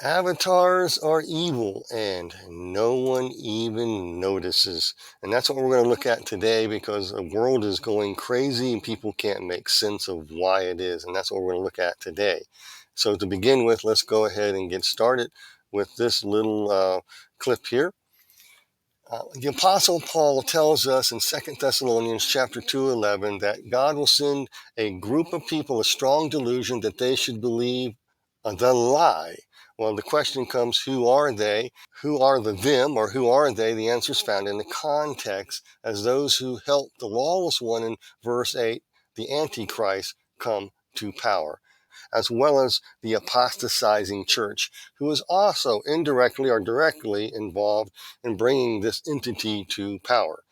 Avatars are evil and no one even notices. And that's what we're going to look at today, because the world is going crazy and people can't make sense of why it is. And that's what we're going to look at today. So to begin with, let's go ahead and get started with this little clip here. The Apostle Paul tells us in 2 Thessalonians chapter 2:11 that God will send a group of people a strong delusion that they should believe the lie. Well, the question comes, who are they? Who are the them, or who are they? The answer is found in the context as those who help the lawless one in verse 8, the Antichrist, come to power, as well as the apostatizing church, who is also indirectly or directly involved in bringing this entity to power.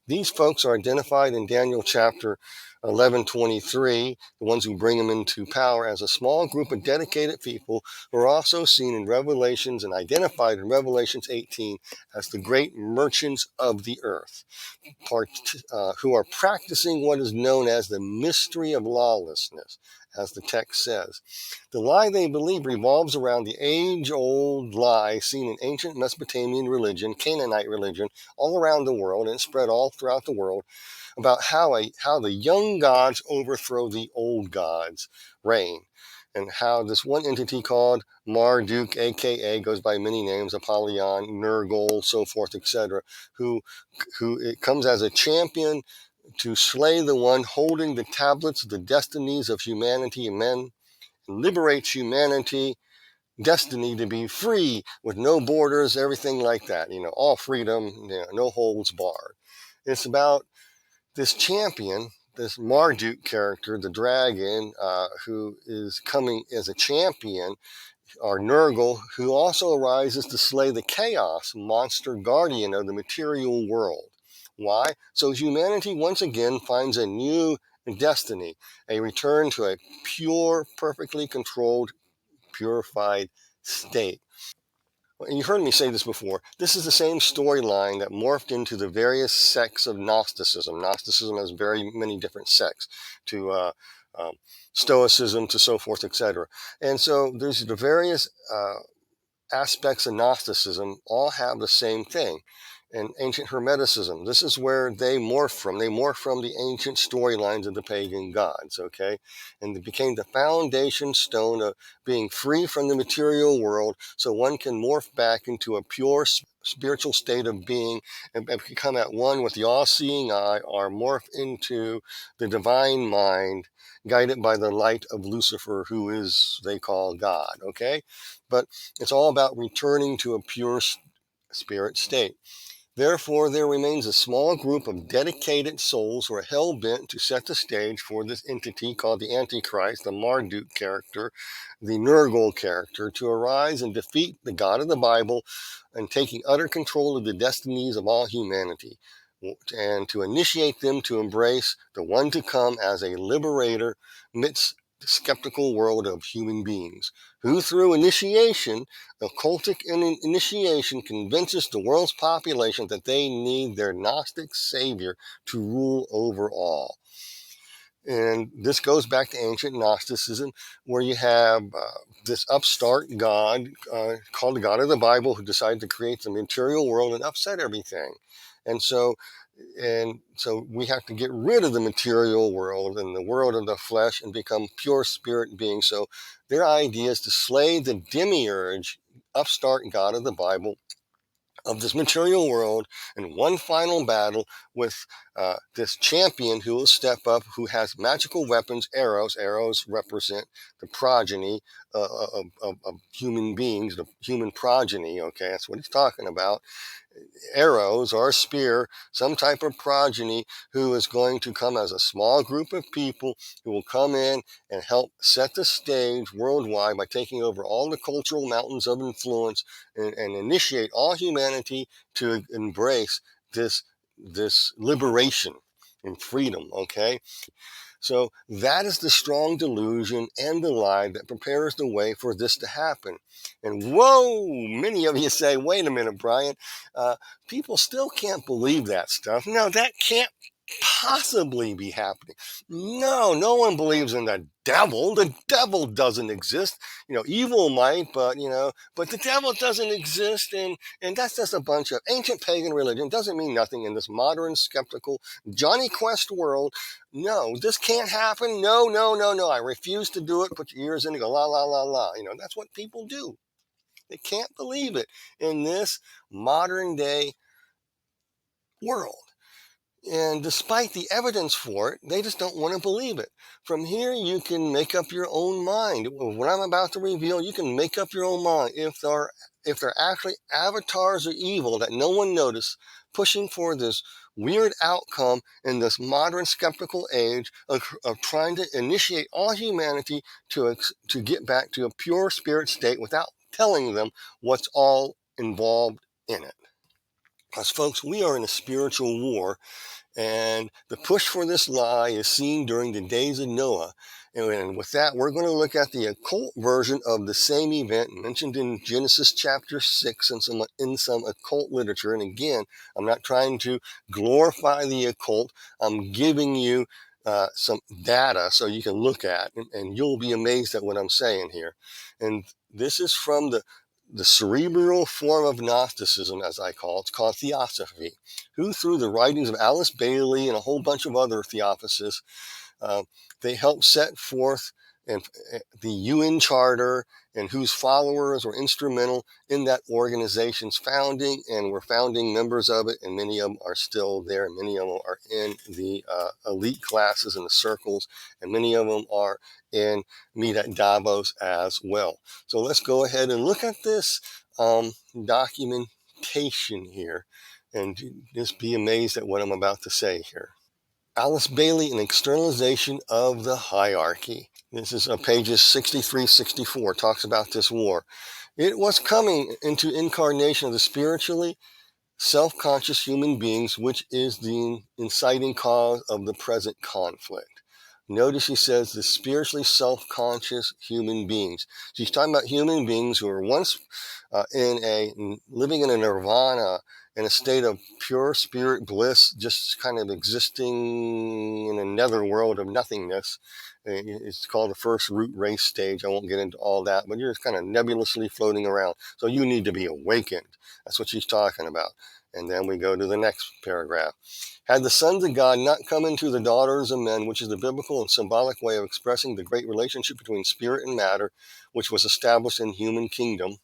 These folks are identified in Daniel chapter 11:23, the ones who bring them into power, as a small group of dedicated people who are also seen in Revelations and identified in Revelations 18 as the great merchants of the earth, who are practicing what is known as the mystery of lawlessness, as the text says. The lie they believe revolves around the age-old lie seen in ancient Mesopotamian religion, Canaanite religion, all around the world, and spread all throughout the world, about how the young gods overthrow the old gods' reign, and how this one entity called Marduk, aka, goes by many names, Apollyon, Nergal, so forth, etc., who it comes as a champion to slay the one holding the tablets of the destinies of humanity and men, and liberates humanity, destiny to be free with no borders, everything like that, all freedom, no holds barred. It's about this champion, this Marduk character, the dragon, who is coming as a champion, or Nergal, who also arises to slay the chaos monster guardian of the material world. Why? So humanity once again finds a new destiny, a return to a pure, perfectly controlled, purified state. And you've heard me say this before. This is the same storyline that morphed into the various sects of Gnosticism. Gnosticism has very many different sects, to Stoicism, to so forth, etc. And so there's the various aspects of Gnosticism all have the same thing. And ancient Hermeticism, this is where they morph from. They morph from the ancient storylines of the pagan gods, okay? And it became the foundation stone of being free from the material world, so one can morph back into a pure spiritual state of being and become at one with the all-seeing eye, or morph into the divine mind, guided by the light of Lucifer, who is, they call, God, okay? But it's all about returning to a pure spirit state. Therefore, there remains a small group of dedicated souls who are hell-bent to set the stage for this entity called the Antichrist, the Marduk character, the Nergal character, to arise and defeat the God of the Bible and taking utter control of the destinies of all humanity, and to initiate them to embrace the one to come as a liberator amidst the skeptical world of human beings, who through initiation, occultic initiation, convinces the world's population that they need their Gnostic savior to rule over all. And this goes back to ancient Gnosticism, where you have this upstart God called the God of the Bible, who decided to create the material world and upset everything. And so we have to get rid of the material world and the world of the flesh and become pure spirit beings. So their idea is to slay the demiurge, upstart God of the Bible, of this material world, in one final battle with this champion who will step up, who has magical weapons, arrows. Arrows represent the progeny of human beings, the human progeny, okay? That's what he's talking about. Arrows or a spear, some type of progeny, who is going to come as a small group of people who will come in and help set the stage worldwide by taking over all the cultural mountains of influence and initiate all humanity to embrace this liberation and freedom, okay? So that is the strong delusion and the lie that prepares the way for this to happen. And whoa, many of you say, wait a minute, Brian, people still can't believe that stuff. No, that can't possibly be happening? No, no one believes in the devil. The devil doesn't exist. Evil might, but the devil doesn't exist, and that's just a bunch of ancient pagan religion. Doesn't mean nothing in this modern skeptical Johnny Quest world. No, this can't happen. No, no, no, no. I refuse to do it. Put your ears in and go la la la la. That's what people do. They can't believe it in this modern day world. And despite the evidence for it, they just don't want to believe it. From here, you can make up your own mind. What I'm about to reveal, you can make up your own mind. If they're actually avatars of evil that no one noticed, pushing for this weird outcome in this modern skeptical age of trying to initiate all humanity to get back to a pure spirit state without telling them what's all involved in it. Because, folks, we are in a spiritual war. And the push for this lie is seen during the days of Noah. And with that, we're going to look at the occult version of the same event mentioned in Genesis chapter 6 and in some occult literature. And again, I'm not trying to glorify the occult. I'm giving you some data so you can look at, and you'll be amazed at what I'm saying here. And this is from the cerebral form of Gnosticism, as I call it. It's called Theosophy, who through the writings of Alice Bailey and a whole bunch of other theosophists, they helped set forth the UN Charter, and whose followers were instrumental in that organization's founding and were founding members of it, and many of them are still there, and many of them are in the elite classes and the circles, and many of them are in meet at Davos as well. So let's go ahead and look at this documentation here, and just be amazed at what I'm about to say here. Alice Bailey, An Externalization of the Hierarchy. This is pages 63, 64, talks about this war. It was coming into incarnation of the spiritually self-conscious human beings, which is the inciting cause of the present conflict. Notice she says the spiritually self-conscious human beings. She's talking about human beings who were once living in a nirvana, in a state of pure spirit bliss, just kind of existing in a netherworld of nothingness. It's called the first root race stage. I won't get into all that, but you're just kind of nebulously floating around. So you need to be awakened. That's what she's talking about. And then we go to the next paragraph. Had the sons of God not come into the daughters of men, which is the biblical and symbolic way of expressing the great relationship between spirit and matter, which was established in human kingdom.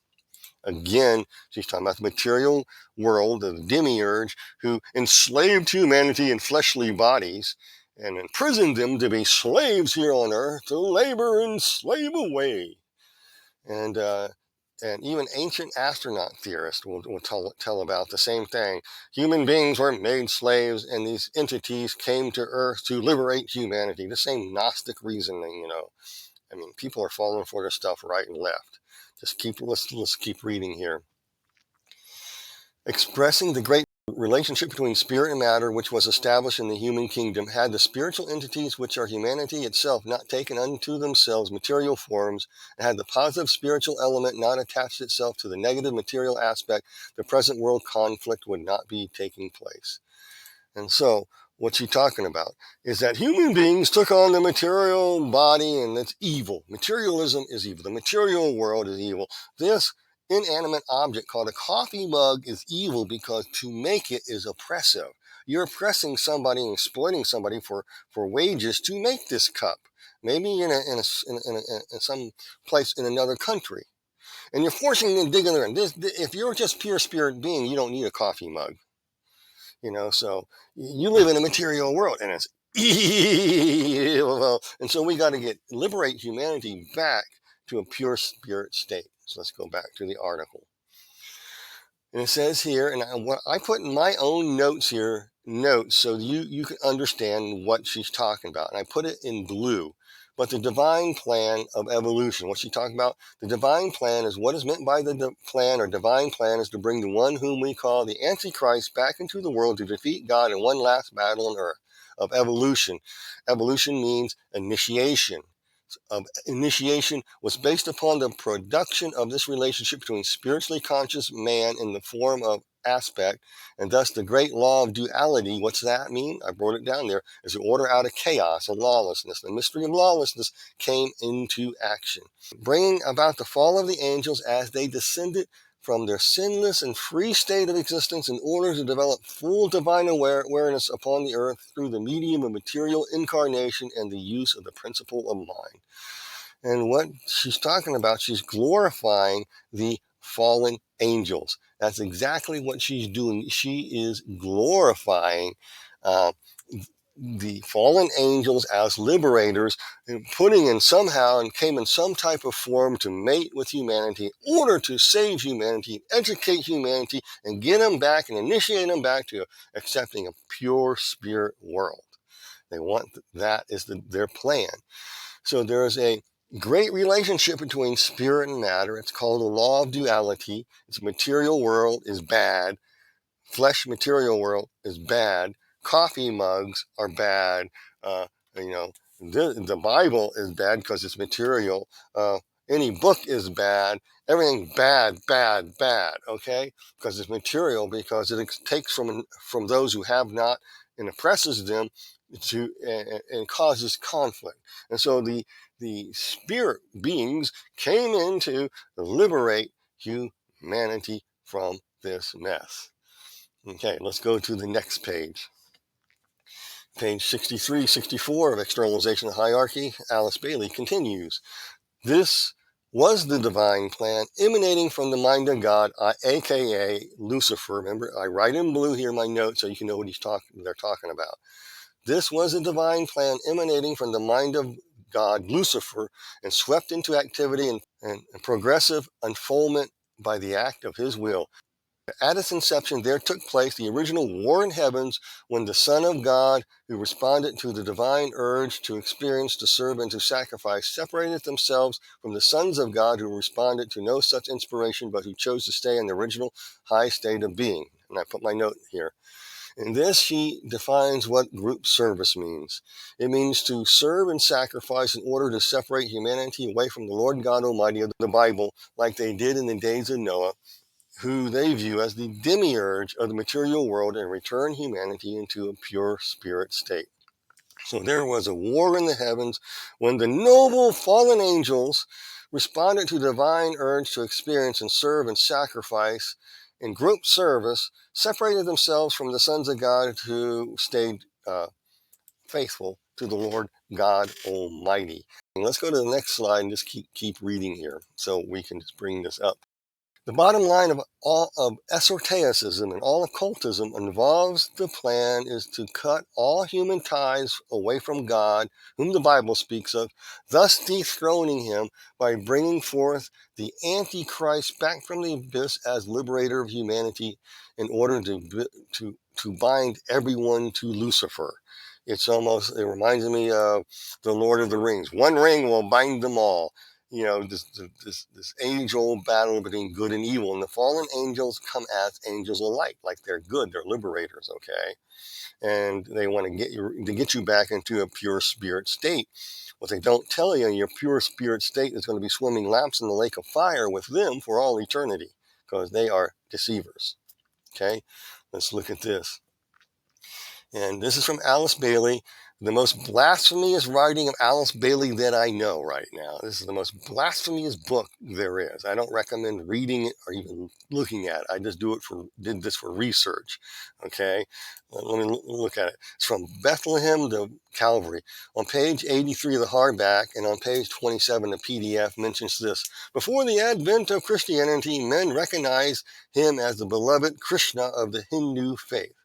Again, she's talking about the material world, the demiurge, who enslaved humanity in fleshly bodies and imprisoned them to be slaves here on earth, to labor and slave away. And even ancient astronaut theorists will tell about the same thing. Human beings were made slaves, and these entities came to Earth to liberate humanity. The same Gnostic reasoning, I mean, people are falling for this stuff right and left. Let's keep reading here. Expressing the great relationship between spirit and matter, which was established in the human kingdom, had the spiritual entities, which are humanity itself, not taken unto themselves material forms, and had the positive spiritual element not attached itself to the negative material aspect, the present world conflict would not be taking place. And so, what she's talking about is that human beings took on the material body, and it's evil. Materialism is evil. The material world is evil. This inanimate object called a coffee mug is evil because to make it is oppressive. You're oppressing somebody and exploiting somebody for wages to make this cup, maybe in some place in another country, and you're forcing them to dig in there. If you're just pure spirit being, you don't need a coffee mug. So you live in a material world, and it's evil. And so we got to liberate humanity back to a pure spirit state. So let's go back to the article. And it says here, and I put in my own notes here, so you can understand what she's talking about. And I put it in blue. But the divine plan of evolution, what's she talking about? The divine plan is what is meant by the plan or divine plan is to bring the one whom we call the Antichrist back into the world to defeat God in one last battle on earth of evolution. Evolution means initiation. Initiation was based upon the production of this relationship between spiritually conscious man in the form of aspect, and thus the great law of duality. What's that mean? I wrote it down there. Is the order out of chaos and lawlessness. The mystery of lawlessness came into action, bringing about the fall of the angels as they descended from their sinless and free state of existence in order to develop full divine awareness upon the earth through the medium of material incarnation and the use of the principle of mind. And what she's talking about, she's glorifying the fallen angels. That's exactly what she's doing. She is glorifying the fallen angels as liberators, putting in somehow and came in some type of form to mate with humanity in order to save humanity, educate humanity, and get them back and initiate them back to accepting a pure spirit world. They want that is their plan. So there is a great relationship between spirit and matter. It's called the law of duality. Its material world is bad. Flesh material world is bad. Coffee mugs are bad. Uh, you know, the Bible is bad because it's material. Any book is bad. Everything bad, bad, bad. Okay, because it's material. Because it takes from those who have not and oppresses them to and causes conflict. And so the spirit beings came in to liberate humanity from this mess. Okay, let's go to the next page. Page 63, 64 of Externalization and Hierarchy. Alice Bailey continues. This was the divine plan emanating from the mind of God, aka Lucifer. Remember, I write in blue here in my notes so you can know what they're talking about. This was a divine plan emanating from the mind of God, Lucifer, and swept into activity and progressive unfoldment by the act of his will. At its inception, there took place the original war in heavens when the Son of God, who responded to the divine urge to experience, to serve, and to sacrifice, separated themselves from the sons of God, who responded to no such inspiration, but who chose to stay in the original high state of being. And I put my note here. In this, she defines what group service means. It means to serve and sacrifice in order to separate humanity away from the Lord God Almighty of the Bible, like they did in the days of Noah, who they view as the demiurge of the material world, and return humanity into a pure spirit state. So there was a war in the heavens when the noble fallen angels responded to the divine urge to experience and serve and sacrifice in group service, separated themselves from the sons of God who stayed faithful to the Lord God Almighty. And let's go to the next slide and just keep reading here so we can just bring this up. The bottom line of all of esotericism and all occultism involves the plan is to cut all human ties away from God, whom the Bible speaks of, thus dethroning him by bringing forth the Antichrist back from the abyss as liberator of humanity in order to bind everyone to Lucifer. It reminds me of the Lord of the Rings. One ring will bind them all. You know, this age-old battle between good and evil. And the fallen angels come as angels of light, like they're good, they're liberators, okay? And they want to get you back into a pure spirit state. What they don't tell you, your pure spirit state is going to be swimming laps in the lake of fire with them for all eternity, because they are deceivers, okay? Let's look at this. And this is from Alice Bailey, the most blasphemous writing of Alice Bailey that I know right now. This is the most blasphemous book there is. I don't recommend reading it or even looking at it. I just did this for research. Okay, let me look at it. It's from Bethlehem to Calvary. On page 83 of the hardback and on page 27 of the PDF mentions this. Before the advent of Christianity, men recognized him as the beloved Krishna of the Hindu faith.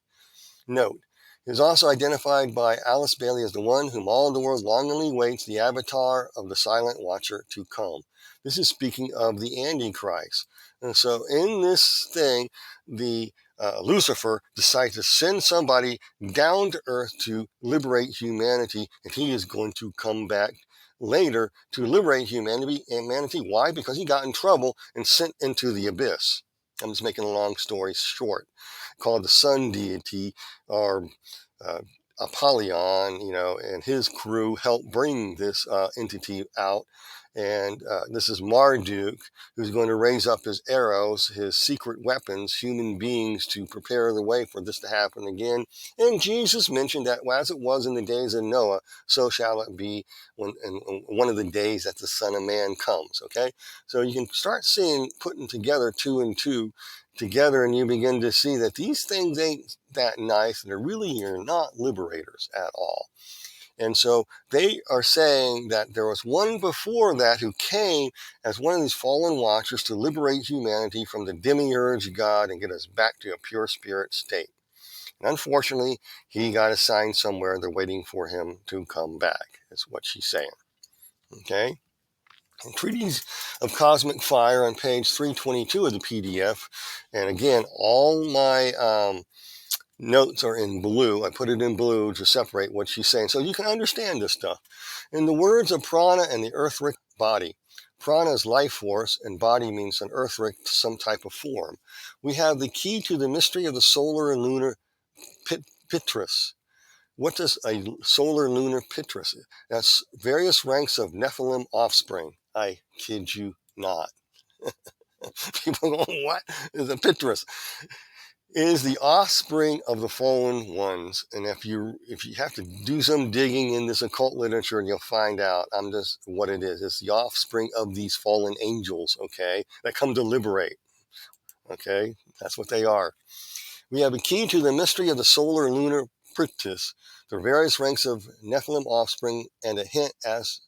Note, he is also identified by Alice Bailey as the one whom all the world longingly waits, the avatar of the silent watcher to come. This is speaking of the Antichrist. And so in this thing, the Lucifer decides to send somebody down to earth to liberate humanity, and he is going to come back later to liberate humanity. Why? Because he got in trouble and sent into the abyss. I'm just making a long story short. Called the sun deity, or Apollyon, and his crew helped bring this entity out And this is Marduk, who's going to raise up his arrows, his secret weapons, human beings, to prepare the way for this to happen again. And Jesus mentioned that as it was in the days of Noah, so shall it be in one of the days that the Son of Man comes. Okay, so you can start seeing, putting together two and two together, and you begin to see that these things ain't that nice, and they really are not liberators at all. And so they are saying that there was one before that who came as one of these fallen watchers to liberate humanity from the demiurge God and get us back to a pure spirit state. And unfortunately, he got assigned somewhere. They're waiting for him to come back, is what she's saying. Okay? And Treaties of Cosmic Fire on page 322 of the PDF. And again, all my notes are in blue. I put it in blue to separate what she's saying so you can understand this stuff. In the words of prana and the earthric body, prana is life force and body means an earthric, some type of form. We have the key to the mystery of the solar and lunar pitris. What does a solar lunar pitris? That's various ranks of Nephilim offspring. I kid you not. People go, what is a pitris? Is the offspring of the fallen ones. And if you have to do some digging in this occult literature, and you'll find out what it is. It's the offspring of these fallen angels, okay, that come to liberate. Okay, that's what they are. We have a key to the mystery of the solar and lunar pritis, the various ranks of Nephilim offspring, and a hint as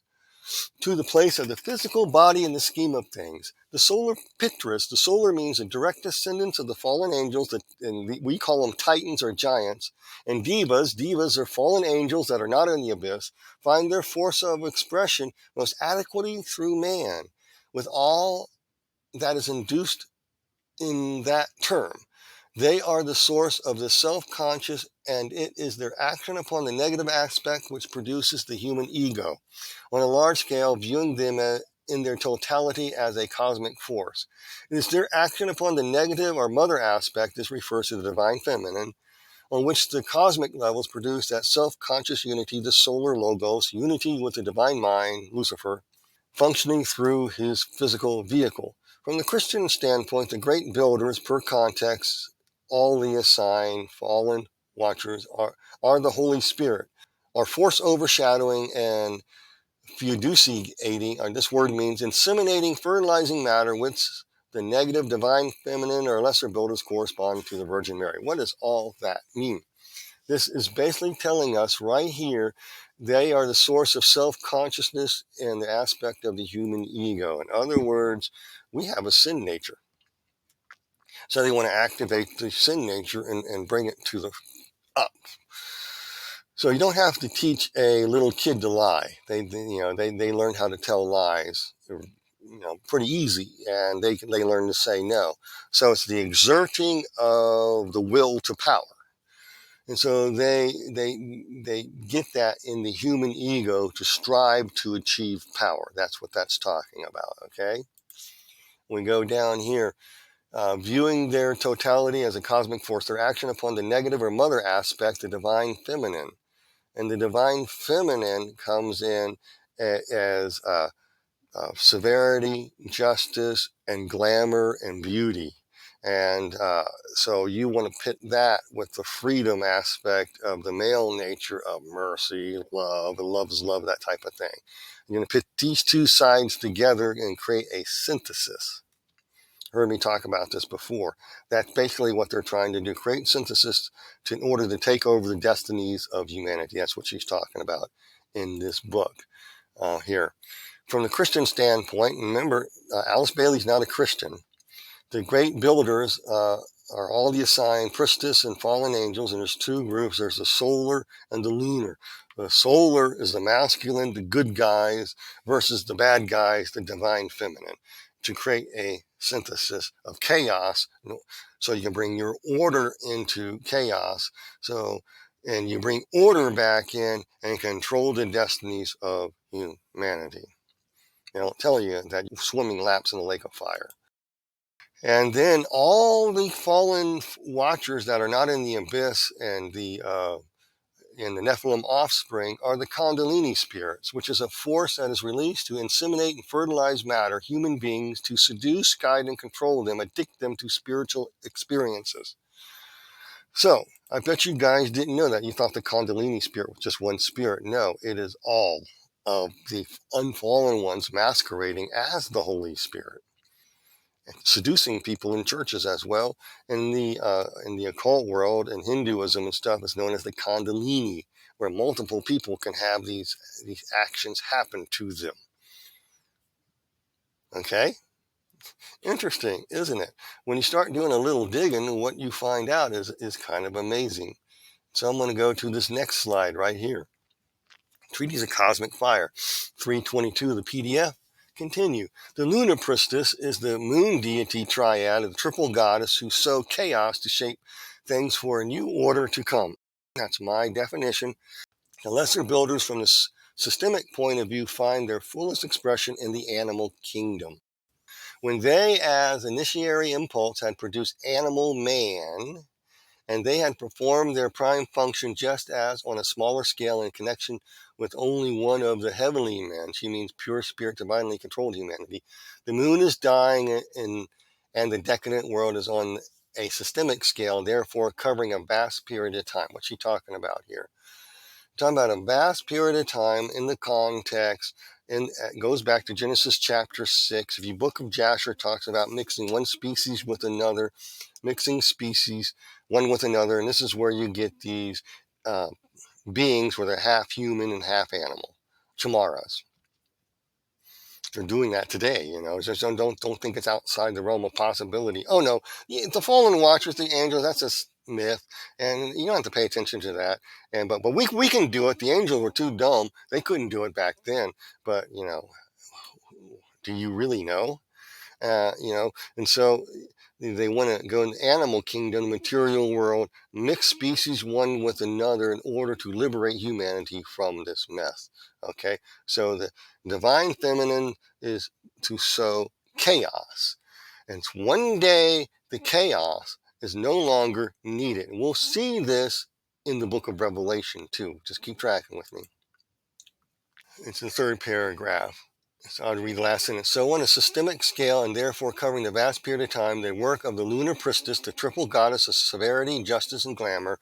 to the place of the physical body in the scheme of things. The solar pitris, the solar means the direct descendants of the fallen angels, and we call them titans or giants, and devas are fallen angels that are not in the abyss, find their force of expression most adequately through man, with all that is induced in that term. They are the source of the self-conscious, and it is their action upon the negative aspect which produces the human ego. On a large scale, viewing them in their totality as a cosmic force. It is their action upon the negative or mother aspect, this refers to the divine feminine, on which the cosmic levels produce that self-conscious unity, the solar logos, unity with the divine mind, Lucifer, functioning through his physical vehicle. From the Christian standpoint, the great builders, per context, all the assigned fallen watchers are the Holy Spirit, are force overshadowing and fiduciating, or this word means inseminating, fertilizing matter, which the negative divine feminine or lesser builders correspond to the Virgin Mary. What does all that mean? This is basically telling us right here they are the source of self-consciousness and the aspect of the human ego. In other words, we have a sin nature. So they want to activate the sin nature and bring it to the up. So you don't have to teach a little kid to lie. They learn how to tell lies, pretty easy, and they learn to say no. So it's the exerting of the will to power. And so they get that in the human ego to strive to achieve power. That's what that's talking about, okay? We go down here. Viewing their totality as a cosmic force, their action upon the negative or mother aspect, the divine feminine. And the divine feminine comes in as severity, justice, and glamour and beauty. And so you want to pit that with the freedom aspect of the male nature of mercy, love, and love is love, that type of thing. You're going to pit these two sides together and create a synthesis. Heard me talk about this before. That's basically what they're trying to do, create synthesis in order to take over the destinies of humanity. That's what she's talking about in this book here. From the Christian standpoint, remember, Alice Bailey's not a Christian. The great builders are all the assigned priestess and fallen angels, and there's two groups. There's the solar and the lunar. The solar is the masculine, the good guys, versus the bad guys, the divine feminine, to create a synthesis of chaos, so you can bring your order into chaos. And you bring order back in and control the destinies of humanity. They'll tell you that you're swimming laps in a lake of fire. And then all the fallen watchers that are not in the abyss and the and the Nephilim offspring are the Kundalini spirits, which is a force that is released to inseminate and fertilize matter, human beings, to seduce, guide, and control them, addict them to spiritual experiences. So, I bet you guys didn't know that. You thought the Kundalini spirit was just one spirit. No, it is all of the unfallen ones masquerading as the Holy Spirit, seducing people in churches as well. In the occult world and Hinduism and stuff, is known as the Kundalini, where multiple people can have these actions happen to them. Okay? Interesting, isn't it? When you start doing a little digging, what you find out is kind of amazing. So I'm going to go to this next slide right here. Treaties of Cosmic Fire, 322, the PDF. Continue. The lunar priestess is the moon deity triad of the triple goddess who sow chaos to shape things for a new order to come. That's my definition. The lesser builders from the systemic point of view find their fullest expression in the animal kingdom. When they, as initiatory impulse, had produced animal man, and they had performed their prime function just as on a smaller scale in connection with only one of the heavenly men. She means pure spirit, divinely controlled humanity. The moon is dying and the decadent world is on a systemic scale, therefore covering a vast period of time. What's she talking about here? Talking about a vast period of time in the context, and it goes back to Genesis chapter 6. If you Book of Jasher talks about mixing one species with another, mixing species one with another, and this is where you get these beings where they're half human and half animal, chamaras. They're doing that today, you know. Just don't think it's outside the realm of possibility. Oh no, the fallen watchers, the angels, that's a myth, and you don't have to pay attention to that. But we can do it. The angels were too dumb; they couldn't do it back then. But you know, do you really know? And so they want to go in the animal kingdom, material world, mix species one with another in order to liberate humanity from this mess. Okay, so the divine feminine is to sow chaos, and one day the chaos is no longer needed. We'll see this in the book of Revelation too. Just keep tracking with me. It's the third paragraph. So I'll read the last sentence. So on a systemic scale, and therefore covering the vast period of time, the work of the lunar priestess, the triple goddess of severity, justice, and glamour,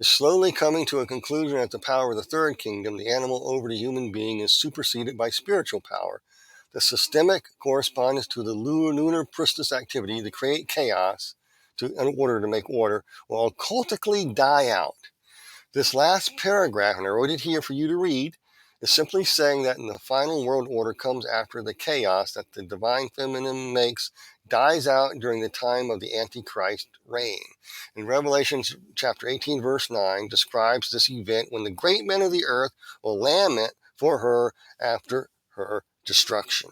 is slowly coming to a conclusion at the power of the third kingdom. The animal over the human being is superseded by spiritual power. The systemic correspondence to the lunar priestess activity to create chaos, in order to make order, will occultically die out. This last paragraph, and I wrote it here for you to read, is simply saying that in the final world order comes after the chaos that the divine feminine makes dies out during the time of the Antichrist reign. In Revelation chapter 18, verse 9, describes this event when the great men of the earth will lament for her after her destruction.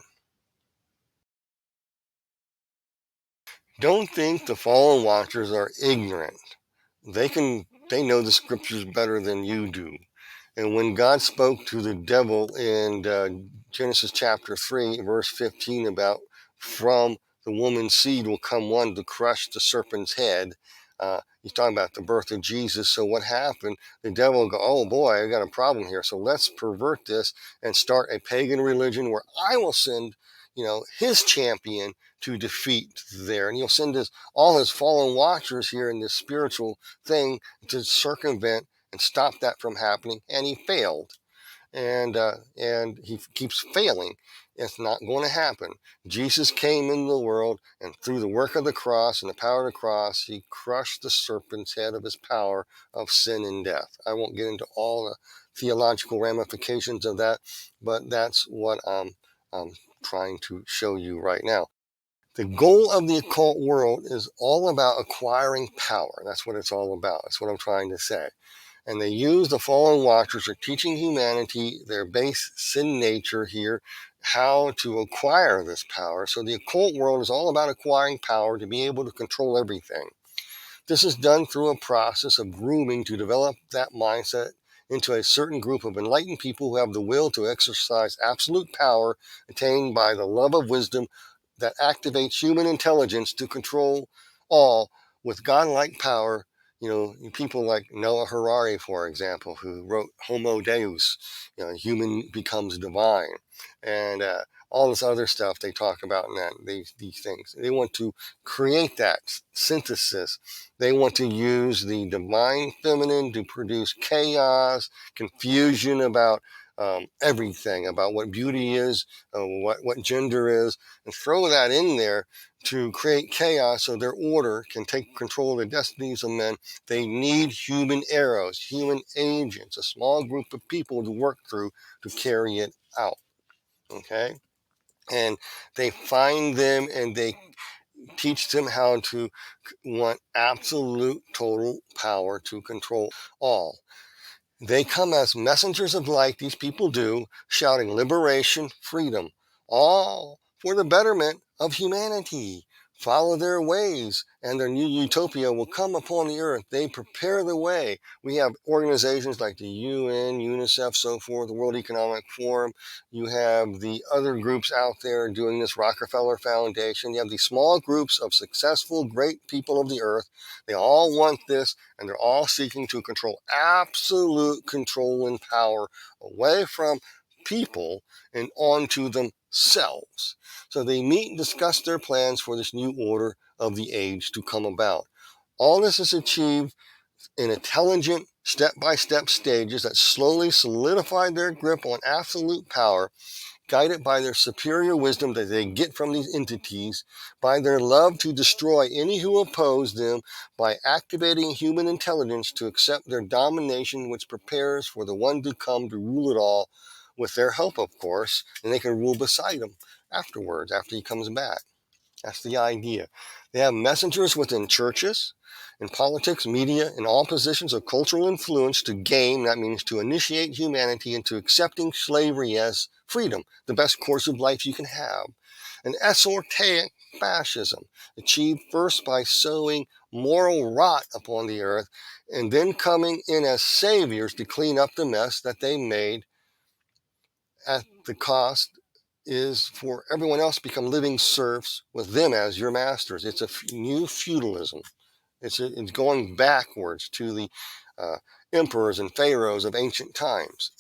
Don't think the fallen watchers are ignorant. They know the scriptures better than you do. And when God spoke to the devil in Genesis chapter 3, verse 15, about from the woman's seed will come one to crush the serpent's head, he's talking about the birth of Jesus. So what happened? The devil will go, oh boy, I got a problem here. So let's pervert this and start a pagan religion where I will send, his champion to defeat there. And he'll send all his fallen watchers here in this spiritual thing to circumvent and stop that from happening, and he failed, and he keeps failing. It's not going to happen. Jesus came into the world, and through the work of the cross and the power of the cross, he crushed the serpent's head of his power of sin and death. I won't get into all the theological ramifications of that, but that's what I'm trying to show you right now. The goal of the occult world is all about acquiring power. That's what it's all about. That's what I'm trying to say. And they use the fallen watchers for teaching humanity their base sin nature here, how to acquire this power. So the occult world is all about acquiring power to be able to control everything. This is done through a process of grooming to develop that mindset into a certain group of enlightened people who have the will to exercise absolute power attained by the love of wisdom that activates human intelligence to control all with godlike power People like Noah Harari, for example, who wrote Homo Deus, human becomes divine, and all this other stuff they talk about in that, these things. They want to create that synthesis. They want to use the divine feminine to produce chaos, confusion about everything, about what beauty is, what gender is, and throw that in there to create chaos so their order can take control of the destinies of men. They need human arrows, human agents, a small group of people to work through to carry it out. Okay? And they find them and they teach them how to want absolute total power to control all. They come as messengers of light, these people do, shouting liberation, freedom, all for the betterment of humanity. Follow their ways, and their new utopia will come upon the earth. They prepare the way. We have organizations like the UN, UNICEF, so forth, the World Economic Forum. You have the other groups out there doing this, Rockefeller Foundation. You have these small groups of successful, great people of the earth. They all want this, and they're all seeking to control, absolute control and power away from people and onto themselves. So they meet and discuss their plans for this new order of the age to come about. All this is achieved in intelligent, step-by-step stages that slowly solidify their grip on absolute power, guided by their superior wisdom that they get from these entities, by their love to destroy any who oppose them, by activating human intelligence to accept their domination, which prepares for the one to come to rule it all, with their help, of course, and they can rule beside him afterwards, after he comes back. That's the idea. They have messengers within churches, in politics, media, in all positions of cultural influence to game, that means to initiate humanity into accepting slavery as freedom, the best course of life you can have. An esoteric fascism, achieved first by sowing moral rot upon the earth, and then coming in as saviors to clean up the mess that they made at the cost is for everyone else to become living serfs with them as your masters. It's a new feudalism. It's going backwards to the emperors and pharaohs of ancient times.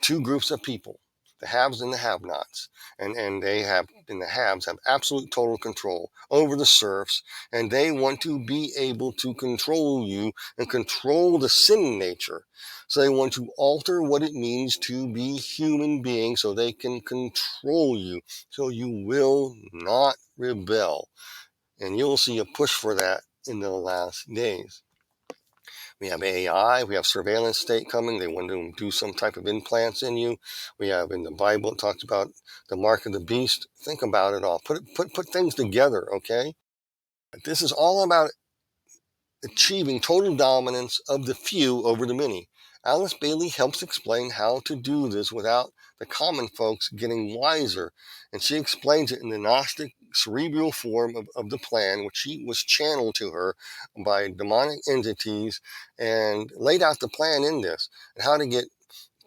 Two groups of people, the haves and the have-nots, and they have, and the haves have absolute total control over the serfs, and they want to be able to control you and control the sin nature. So they want to alter what it means to be human beings so they can control you, so you will not rebel. And you'll see a push for that in the last days. We have AI, we have surveillance state coming. They want to do some type of implants in you. We have in the Bible, it talks about the mark of the beast. Think about it all. Put things together, okay? This is all about achieving total dominance of the few over the many. Alice Bailey helps explain how to do this without the common folks getting wiser. And she explains it in the Gnostic cerebral form of the plan, which she was channeled to her by demonic entities, and laid out the plan in this, and how to get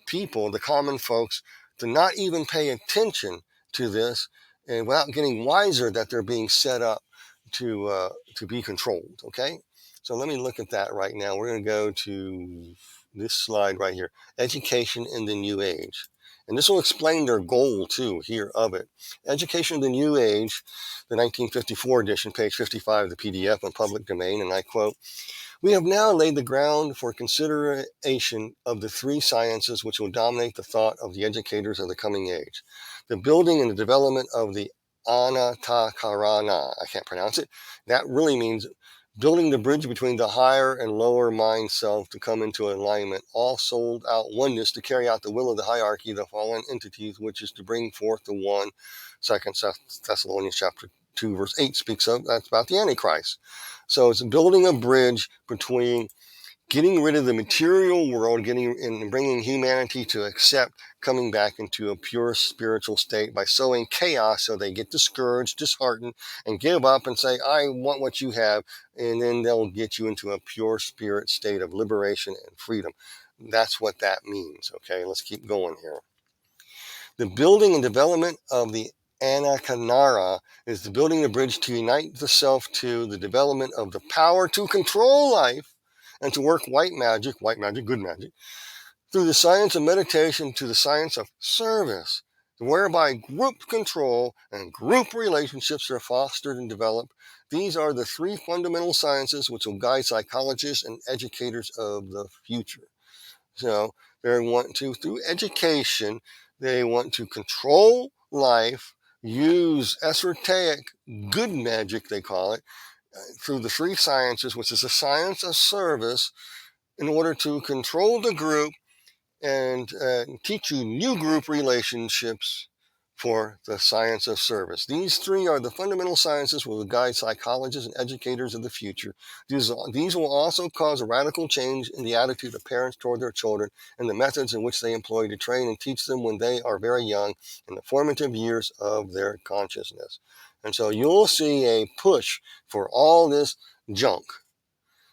people, the common folks, to not even pay attention to this, and without getting wiser that they're being set up to be controlled. Okay, so let me look at that right now. We're going to go to this slide right here, education in the new age. And this will explain their goal, too, here of it. Education in the New Age, the 1954 edition, page 55 of the PDF on public domain, and I quote, "We have now laid the ground for consideration of the three sciences which will dominate the thought of the educators of the coming age. The building and the development of the Anatakarana," I can't pronounce it. That really means building the bridge between the higher and lower mind self to come into alignment, all sold out oneness to carry out the will of the hierarchy, the fallen entities, which is to bring forth the one. 2 Thessalonians chapter 2, verse 8 speaks of, that's about the Antichrist. So it's building a bridge between getting rid of the material world, and bringing humanity to accept coming back into a pure spiritual state by sowing chaos so they get discouraged, disheartened, and give up and say, I want what you have, and then they'll get you into a pure spirit state of liberation and freedom. That's what that means, okay? Let's keep going here. The building and development of the Anakanara is the building the bridge to unite the self to the development of the power to control life and to work white magic, good magic, through the science of meditation to the science of service, whereby group control and group relationships are fostered and developed. These are the three fundamental sciences which will guide psychologists and educators of the future. So they want to, through education, they want to control life, use esoteric good magic, they call it, through the three sciences, which is the science of service, in order to control the group and teach you new group relationships for the science of service. These three are the fundamental sciences which will guide psychologists and educators of the future. These will also cause a radical change in the attitude of parents toward their children and the methods in which they employ to train and teach them when they are very young in the formative years of their consciousness. And so you'll see a push for all this junk.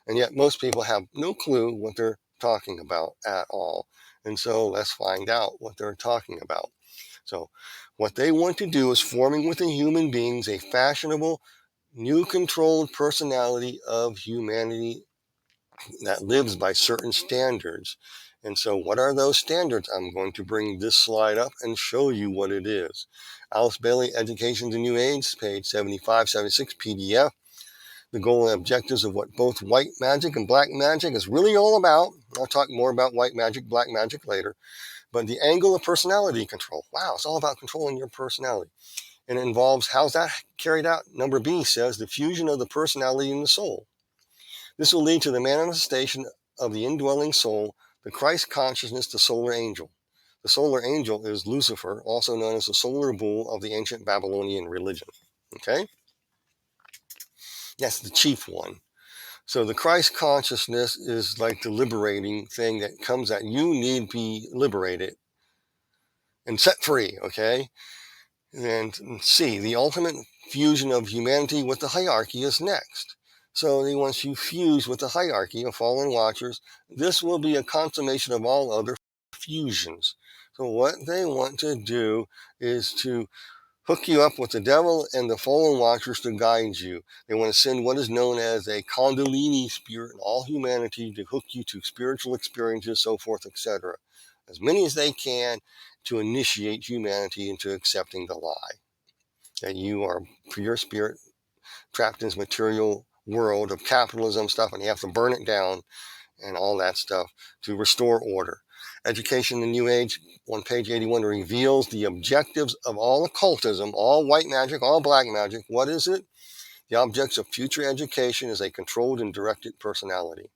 And yet most people have no clue what they're talking about at all. And so let's find out what they're talking about. So what they want to do is forming within human beings a fashionable, new controlled personality of humanity that lives by certain standards. And so what are those standards? I'm going to bring this slide up and show you what it is. Alice Bailey, Education to New Age, page 75, 76, PDF. The goal and objectives of what both white magic and black magic is really all about. I'll talk more about white magic, black magic later. But the angle of personality control. Wow, it's all about controlling your personality. And it involves, how's that carried out? Number B says the fusion of the personality and the soul. This will lead to the manifestation of the indwelling soul, the Christ consciousness, the solar angel. The solar angel is Lucifer, also known as the solar bull of the ancient Babylonian religion. Okay? That's the chief one. So the Christ consciousness is like the liberating thing that comes that you need to be liberated and set free, okay? And C, the ultimate fusion of humanity with the hierarchy is next. So he wants you fused with the hierarchy of fallen watchers. This will be a consummation of all other fusions. So what they want to do is to hook you up with the devil and the fallen watchers to guide you. They want to send what is known as a calini spirit in all humanity to hook you to spiritual experiences, so forth, etc. As many as they can to initiate humanity into accepting the lie that you are pure spirit trapped in this material world of capitalism stuff, and you have to burn it down and all that stuff to restore order. Education in the New Age, on page 81, reveals the objectives of all occultism, all white magic, all black magic. What is it? The objects of future education is a controlled and directed personality.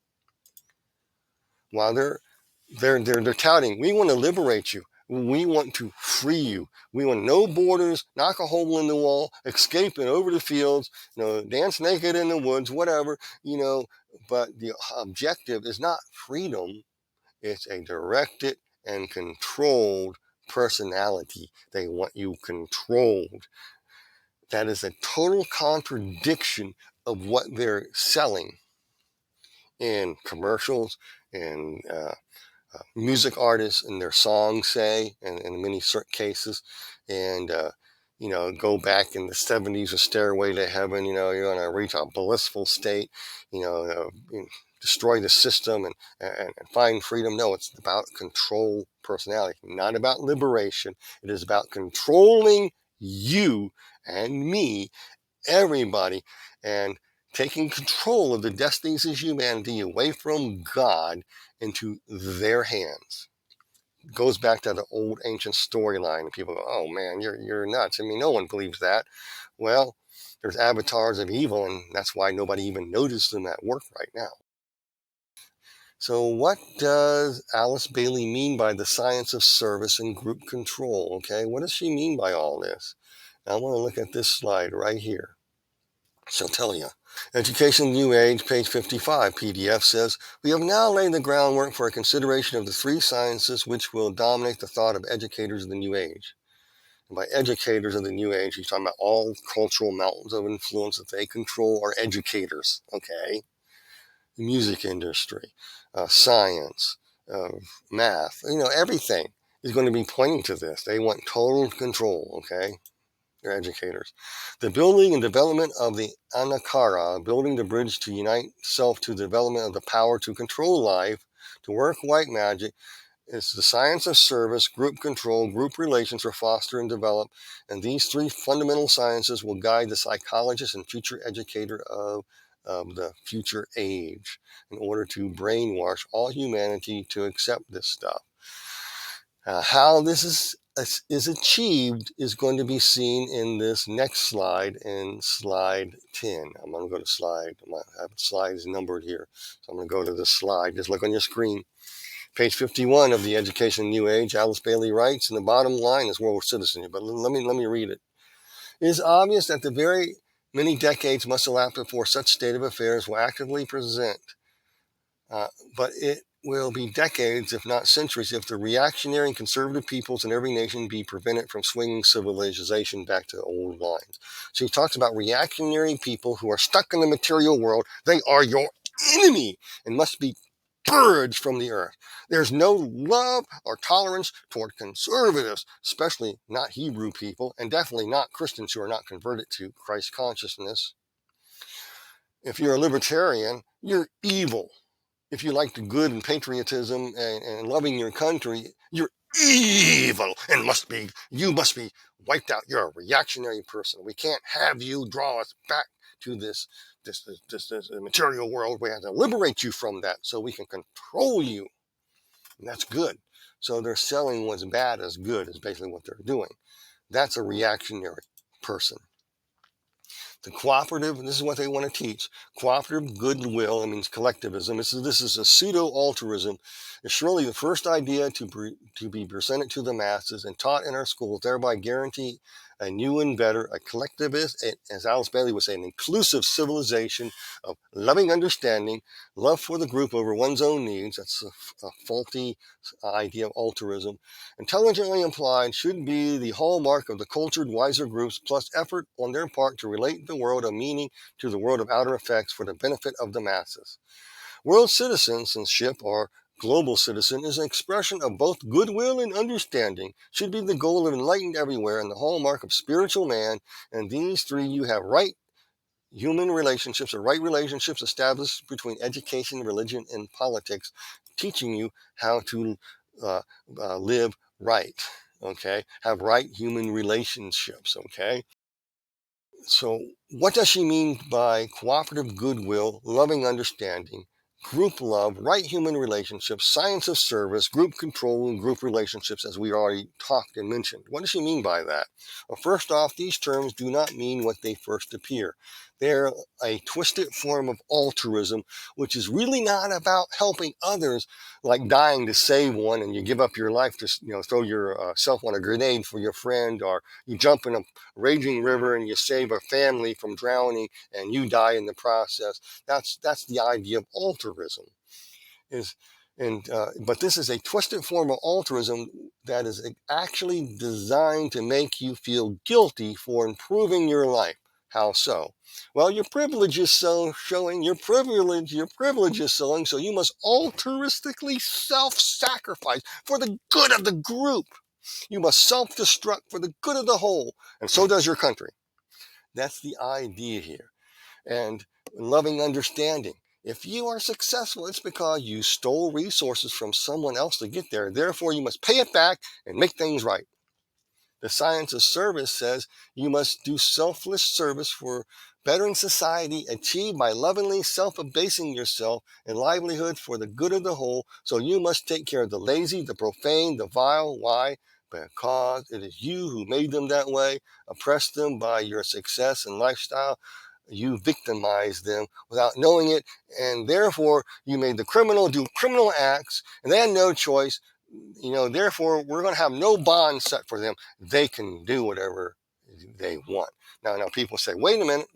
While they're touting, we want to liberate you. We want to free you. We want no borders, knock a hole in the wall, escape and over the fields, dance naked in the woods, whatever, but the objective is not freedom. It's a directed and controlled personality. They want you controlled. That is a total contradiction of what they're selling in commercials and music artists and their songs say, and in many certain cases. And, go back in the 70s, a Stairway to Heaven, you're going to reach a blissful state, destroy the system and find freedom. No, it's about control personality, not about liberation. It is about controlling you and me, everybody, and taking control of the destinies of humanity away from God into their hands. It goes back to the old ancient storyline. People go, oh man, you're nuts. I mean, no one believes that. Well, there's avatars of evil, and that's why nobody even noticed them at work right now. So what does Alice Bailey mean by the science of service and group control? Okay, what does she mean by all this? Now I want to look at this slide right here. She'll tell you. Education New Age, page 55, PDF says, we have now laid the groundwork for a consideration of the three sciences which will dominate the thought of educators of the New Age. And by educators of the New Age, he's talking about all cultural mountains of influence that they control are educators, okay? The music industry, science, math, everything is going to be pointing to this. They want total control, okay? They're educators. The building and development of the anakara, building the bridge to unite self to the development of the power to control life, to work white magic, is the science of service, group control, group relations are fostered and developed, and these three fundamental sciences will guide the psychologist and future educator of the future age in order to brainwash all humanity to accept this stuff. How this is achieved is going to be seen in this next slide, in slide 10. I'm going to go to slide, I have slides numbered here, so I'm going to go to this slide. Just look on your screen. Page 51 of the Education New Age, Alice Bailey writes, and the bottom line is world citizenship, but let me read it. It is obvious that the very many decades must elapse before such state of affairs will actively present, but it will be decades, if not centuries, if the reactionary and conservative peoples in every nation be prevented from swinging civilization back to old lines. So he talks about reactionary people who are stuck in the material world. They are your enemy and must be purged from the earth. There's no love or tolerance toward conservatives, especially not Hebrew people, and definitely not Christians who are not converted to Christ consciousness. If you're a libertarian, you're evil. If you like the good and patriotism and loving your country, you're evil and you must be wiped out. You're a reactionary person. We can't have you draw us back to this material world. We have to liberate you from that so we can control you. And that's good. So they're selling what's bad as good is basically what they're doing. That's a reactionary person. The cooperative, this is what they want to teach, cooperative goodwill, it means collectivism. This is a pseudo-altruism. It's surely the first idea to be presented to the masses and taught in our schools, thereby guarantee a new and better, a collectivist, as Alice Bailey would say, an inclusive civilization of loving understanding, love for the group over one's own needs. That's a faulty idea of altruism. Intelligently implied should be the hallmark of the cultured, wiser groups, plus effort on their part to relate the world of meaning to the world of outer effects for the benefit of the masses. World citizenship, or global citizen, is an expression of both goodwill and understanding, should be the goal of enlightened everywhere and the hallmark of spiritual man, and these three you have right human relationships, or right relationships established between education, religion, and politics, teaching you how to live right, okay? Have right human relationships, okay? So what does she mean by cooperative goodwill, loving understanding, group love, right human relationships, science of service, group control, and group relationships, as we already talked and mentioned? What does she mean by that? Well, first off, these terms do not mean what they first appear. They're a twisted form of altruism, which is really not about helping others, like dying to save one, and you give up your life to, throw yourself on a grenade for your friend, or you jump in a raging river and you save a family from drowning and you die in the process. That's the idea of altruism. But this is a twisted form of altruism that is actually designed to make you feel guilty for improving your life. How so? Well, your privilege is showing, your privilege is showing, so you must altruistically self-sacrifice for the good of the group. You must self-destruct for the good of the whole, and so does your country. That's the idea here. And loving understanding. If you are successful, it's because you stole resources from someone else to get there. Therefore, you must pay it back and make things right. The science of service says you must do selfless service for bettering society, achieved by lovingly self-abasing yourself and livelihood for the good of the whole. So you must take care of the lazy, the profane, the vile. Why? Because it is you who made them that way, oppressed them by your success and lifestyle. You victimized them without knowing it, and therefore you made the criminal do criminal acts, and they had no choice. Therefore, we're going to have no bond set for them. They can do whatever they want. Now people say, wait a minute.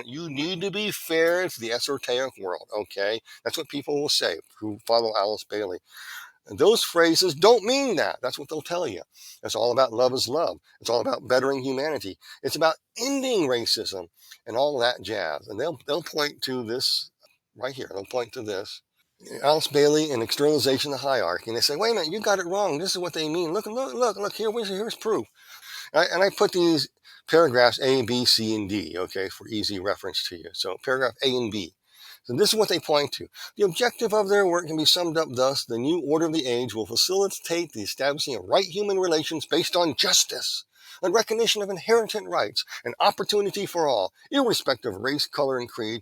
You need to be fair to the esoteric world, okay? That's what people will say who follow Alice Bailey. And those phrases don't mean that. That's what they'll tell you. It's all about love is love. It's all about bettering humanity. It's about ending racism and all that jazz. And they'll point to this right here. They'll point to this. Alice Bailey and Externalization, the Hierarchy. And they say, wait a minute, you got it wrong. This is what they mean. Look, here's proof. And I put these paragraphs A, B, C, and D, okay, for easy reference to you. So paragraph A and B. So this is what they point to. The objective of their work can be summed up thus: the new order of the age will facilitate the establishing of right human relations based on justice and recognition of inherent rights and opportunity for all, irrespective of race, color, and creed,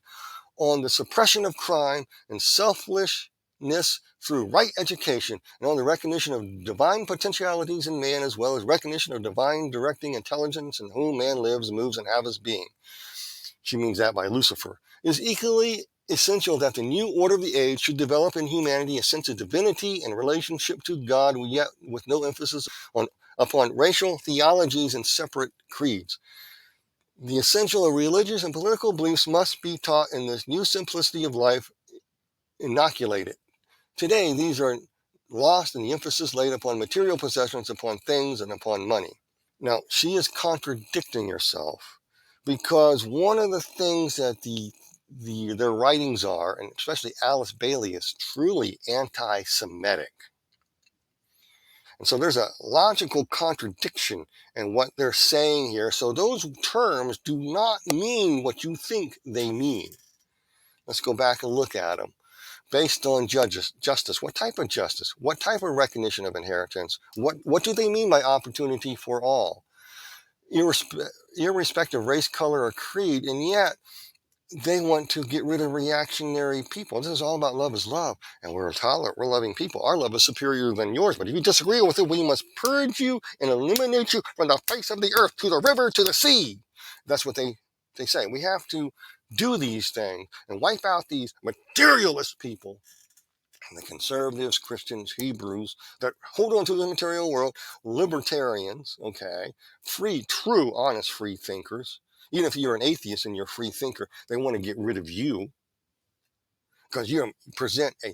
on the suppression of crime and selfishness through right education, and on the recognition of divine potentialities in man, as well as recognition of divine directing intelligence in whom man lives, moves, and have his being. She means that by Lucifer. It is equally essential that the new order of the age should develop in humanity a sense of divinity and relationship to God, yet with no emphasis upon racial theologies and separate creeds. The essential of religious and political beliefs must be taught in this new simplicity of life, inoculated. Today, these are lost in the emphasis laid upon material possessions, upon things, and upon money. Now, she is contradicting herself, because one of the things that their writings are, and especially Alice Bailey, is truly anti-Semitic. And so there's a logical contradiction in what they're saying here. So those terms do not mean what you think they mean. Let's go back and look at them. Based on justice. What type of justice? What type of recognition of inheritance? What do they mean by opportunity for all? Irrespective of race, color, or creed, and yet they want to get rid of reactionary people. This is all about love is love, and we're tolerant, we're loving people. Our love is superior than yours, but if you disagree with it, we must purge you and eliminate you from the face of the earth, to the river, to the sea. That's what they say. We have to do these things and wipe out these materialist people. The conservatives, Christians, Hebrews that hold on to the material world, libertarians, okay, free, true, honest, free thinkers. Even if you're an atheist and you're a free thinker, they want to get rid of you because you present a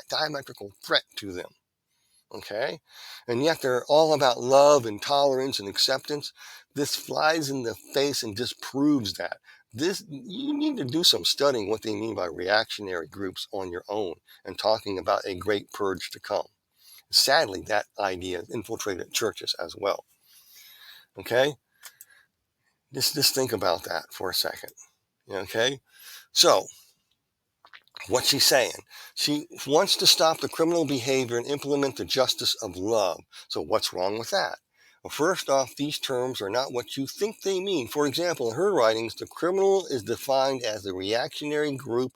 diametrical threat to them, okay? And yet they're all about love and tolerance and acceptance. This flies in the face and disproves that. You need to do some studying what they mean by reactionary groups on your own and talking about a great purge to come. Sadly, that idea infiltrated churches as well. Okay? Just think about that for a second. Okay? So, what's she saying? She wants to stop the criminal behavior and implement the justice of love. So what's wrong with that? Well, first off, these terms are not what you think they mean. For example, in her writings, the criminal is defined as the reactionary group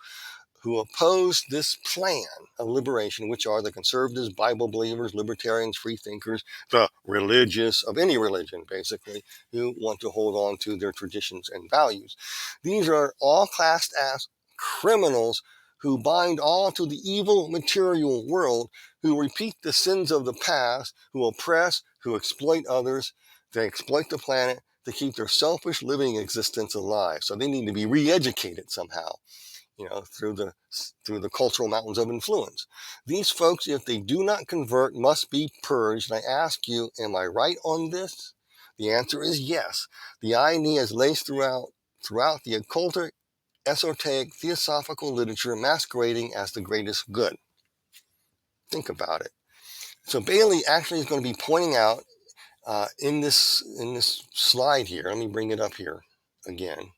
who oppose this plan of liberation, which are the conservatives, Bible believers, libertarians, free thinkers, the religious of any religion, basically, who want to hold on to their traditions and values. These are all classed as criminals who bind all to the evil material world, who repeat the sins of the past, who oppress, who exploit others. They exploit the planet to keep their selfish living existence alive. So they need to be re-educated somehow, through the cultural mountains of influence. These folks, if they do not convert, must be purged. And I ask you, am I right on this? The answer is yes. The idea is laced throughout the occultic, esoteric, theosophical literature masquerading as the greatest good. Think about it. So Bailey actually is going to be pointing out in this slide here. Let me bring it up here again.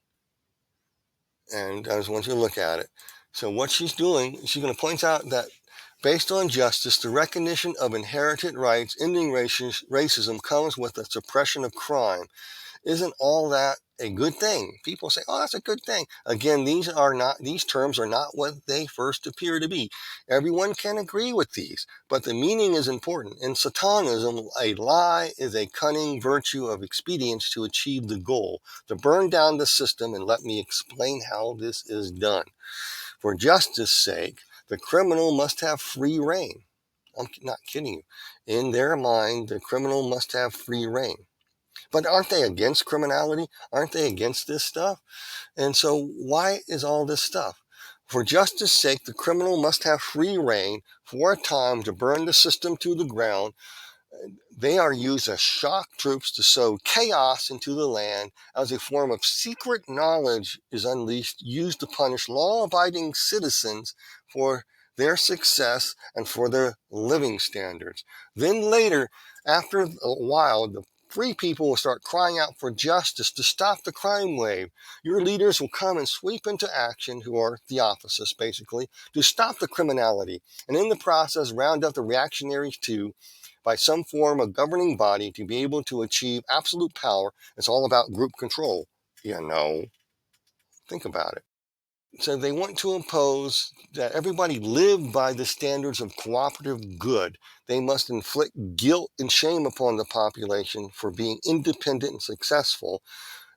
And I just want you to look at it. So what she's doing, she's going to point out that based on justice, the recognition of inherited rights, ending racism comes with the suppression of crime. Isn't all that a good thing? People say, oh, that's a good thing. Again, these terms are not what they first appear to be. Everyone can agree with these, but the meaning is important. In Satanism, a lie is a cunning virtue of expedience to achieve the goal, to burn down the system, and let me explain how this is done. For justice sake, the criminal must have free reign. I'm not kidding you. In their mind, the criminal must have free reign. But aren't they against criminality? Aren't they against this stuff? And so why is all this stuff? For justice sake, the criminal must have free reign for a time to burn the system to the ground. They are used as shock troops to sow chaos into the land as a form of secret knowledge is unleashed, used to punish law-abiding citizens for their success and for their living standards. Then later, after a while, the free people will start crying out for justice to stop the crime wave. Your leaders will come and sweep into action, who are theosophists basically, to stop the criminality, and in the process round up the reactionaries too, by some form of governing body to be able to achieve absolute power. It's all about group control. Think about it. So they want to impose that everybody live by the standards of cooperative good. They must inflict guilt and shame upon the population for being independent and successful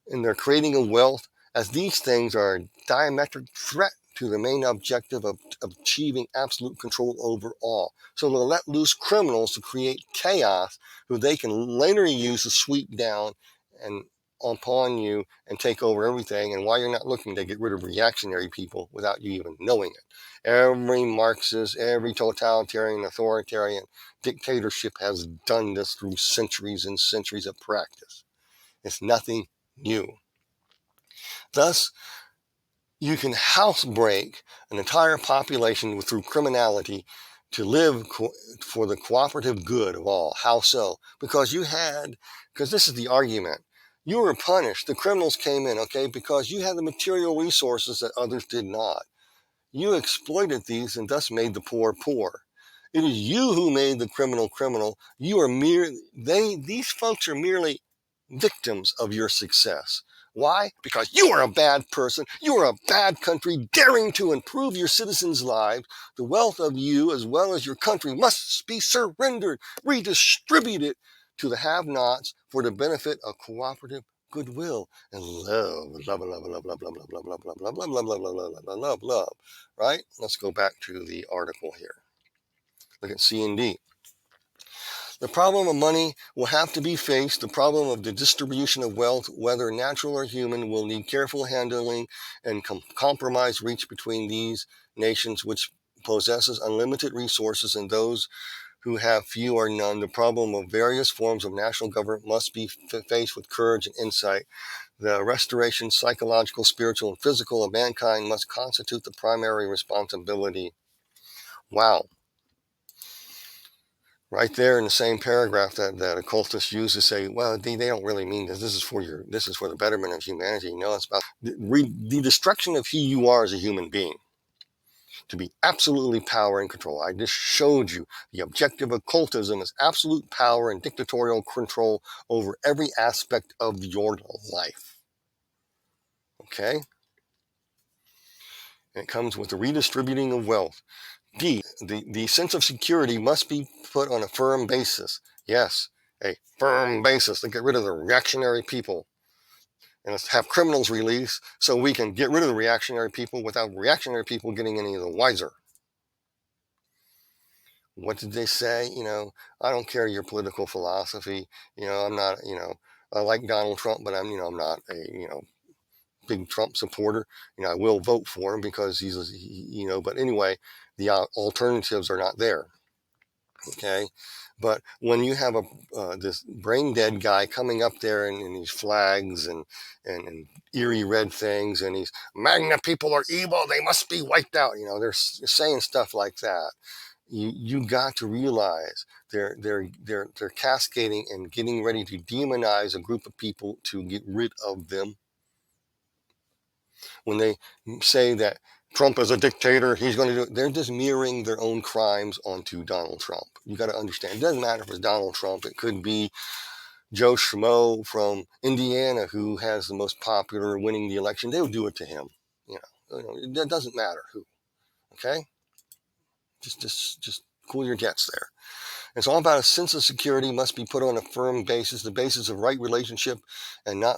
in their creating of wealth, as these things are a diametric threat to the main objective of achieving absolute control over all. So they'll let loose criminals to create chaos, who they can later use to sweep down and upon you and take over everything. And while you're not looking, they get rid of reactionary people without you even knowing it. Every Marxist, every totalitarian, authoritarian dictatorship has done this through centuries and centuries of practice. It's nothing new. Thus, you can housebreak an entire population through criminality to live for the cooperative good of all. How so? Because this is the argument. You were punished. The criminals came in, okay, because you had the material resources that others did not. You exploited these and thus made the poor poor. It is you who made the criminal criminal. These folks are merely victims of your success. Why? Because you are a bad person. You are a bad country daring to improve your citizens' lives. The wealth of you as well as your country must be surrendered, redistributed to the have-nots for the benefit of cooperative goodwill and love. Love. Right? Let's go back to the article here. Look at C and D. The problem of money will have to be faced. The problem of the distribution of wealth, whether natural or human, will need careful handling and compromise reached between these nations which possesses unlimited resources and those who have few or none. The problem of various forms of national government must be faced with courage and insight. The restoration, psychological, spiritual, and physical of mankind must constitute the primary responsibility. Wow. Right there in the same paragraph that occultists use to say, well, they don't really mean this. This is for the betterment of humanity. No, it's about the destruction of who you are as a human being. To be absolutely power and control. I just showed you the objective of occultism is absolute power and dictatorial control over every aspect of your life. Okay? And it comes with the redistributing of wealth. D, the sense of security must be put on a firm basis. Yes, a firm basis to get rid of the reactionary people. And let's have criminals released so we can get rid of the reactionary people without reactionary people getting any of the wiser. What did they say? I don't care your political philosophy. I'm not, I like Donald Trump, but I'm not a, big Trump supporter. I will vote for him because but anyway, the alternatives are not there. Okay. But when you have this brain dead guy coming up there in these flags and eerie red things, and these Magna people are evil, they must be wiped out. They're saying stuff like that. You got to realize they're cascading and getting ready to demonize a group of people to get rid of them. When they say that Trump is a dictator, he's going to do it, they're just mirroring their own crimes onto Donald Trump. You got to understand, it doesn't matter if it's Donald Trump. It could be Joe Schmo from Indiana who has the most popular winning the election. They would do it to him. It doesn't matter who. Okay? Just cool your jets there. It's all about a sense of security must be put on a firm basis, the basis of right relationship and not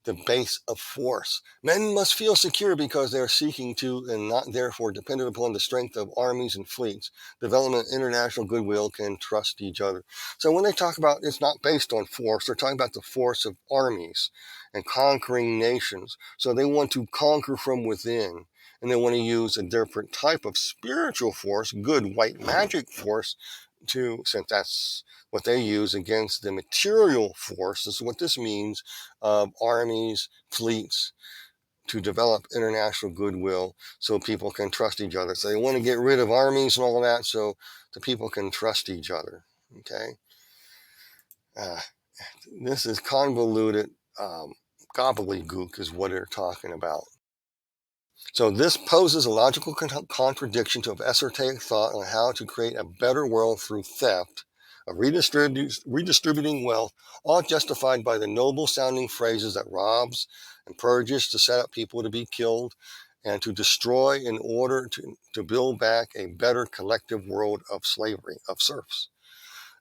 the base of force. Men must feel secure because they are seeking to and not therefore dependent upon the strength of armies and fleets. Development of international goodwill can trust each other. So when they talk about it's not based on force, they're talking about the force of armies and conquering nations. So they want to conquer from within, and they want to use a different type of spiritual force, good white magic force, since that's what they use against the material force. This is what this means of armies, fleets, to develop international goodwill so people can trust each other. So they want to get rid of armies and all that so the people can trust each other. Okay? This is convoluted gobbledygook is what they're talking about. So this poses a logical contradiction to esoteric thought on how to create a better world through theft, of redistributing wealth, all justified by the noble-sounding phrases that robs and purges to set up people to be killed and to destroy in order to build back a better collective world of slavery, of serfs.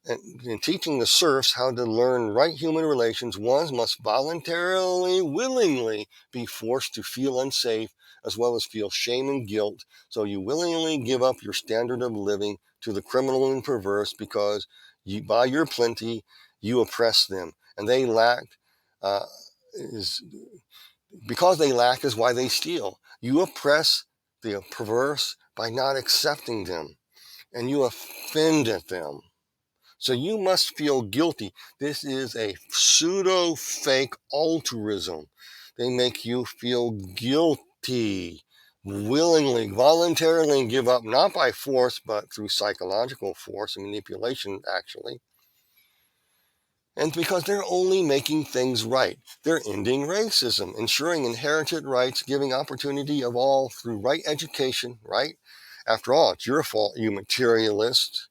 And in teaching the serfs how to learn right human relations, one must voluntarily, willingly be forced to feel unsafe as well as feel shame and guilt. So you willingly give up your standard of living to the criminal and perverse because by your plenty, you oppress them. And they lack, because they lack is why they steal. You oppress the perverse by not accepting them, and you offend at them. So you must feel guilty. This is a pseudo-fake altruism. They make you feel guilty, willingly, voluntarily give up, not by force, but through psychological force and manipulation, actually. And because they're only making things right. They're ending racism, ensuring inherited rights, giving opportunity of all through right education, right? After all, it's your fault, you materialist.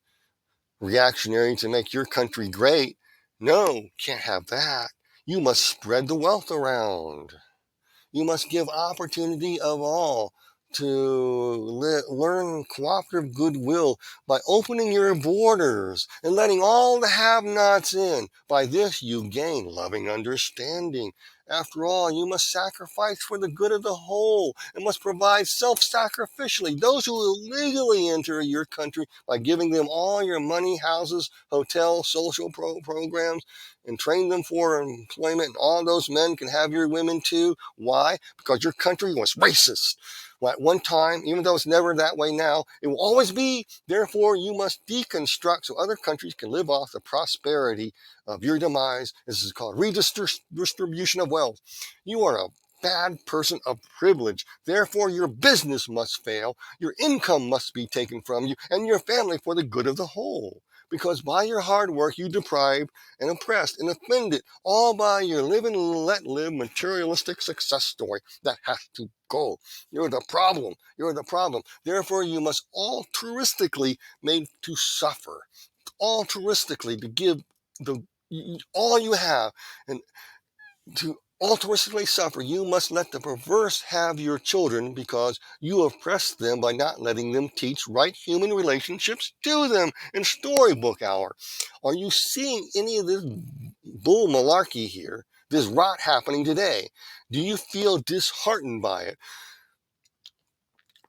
Reactionary to make your country great. No, can't have that. You must spread the wealth around. You must give opportunity of all to learn cooperative goodwill by opening your borders and letting all the have-nots in. By this you gain loving understanding. After all, you must sacrifice for the good of the whole and must provide self-sacrificially those who illegally enter your country by giving them all your money, houses, hotels, social programs, and train them for employment. And all those men can have your women too. Why? Because your country was racist. Well, at one time, even though it's never that way now, it will always be. Therefore, you must deconstruct so other countries can live off the prosperity of your demise. This is called redistribution of wealth. You are a bad person of privilege. Therefore, your business must fail. Your income must be taken from you and your family for the good of the whole. Because by your hard work, you deprived and oppressed and offended, all by your live and let live materialistic success story. That has to go. You're the problem. You're the problem. Therefore, you must altruistically made to suffer. Altruistically to give all you have and to altruistically suffer. You must let the perverse have your children because you oppress them by not letting them teach right human relationships to them in storybook hour. Are you seeing any of this bull malarkey here, this rot happening today? Do you feel disheartened by it?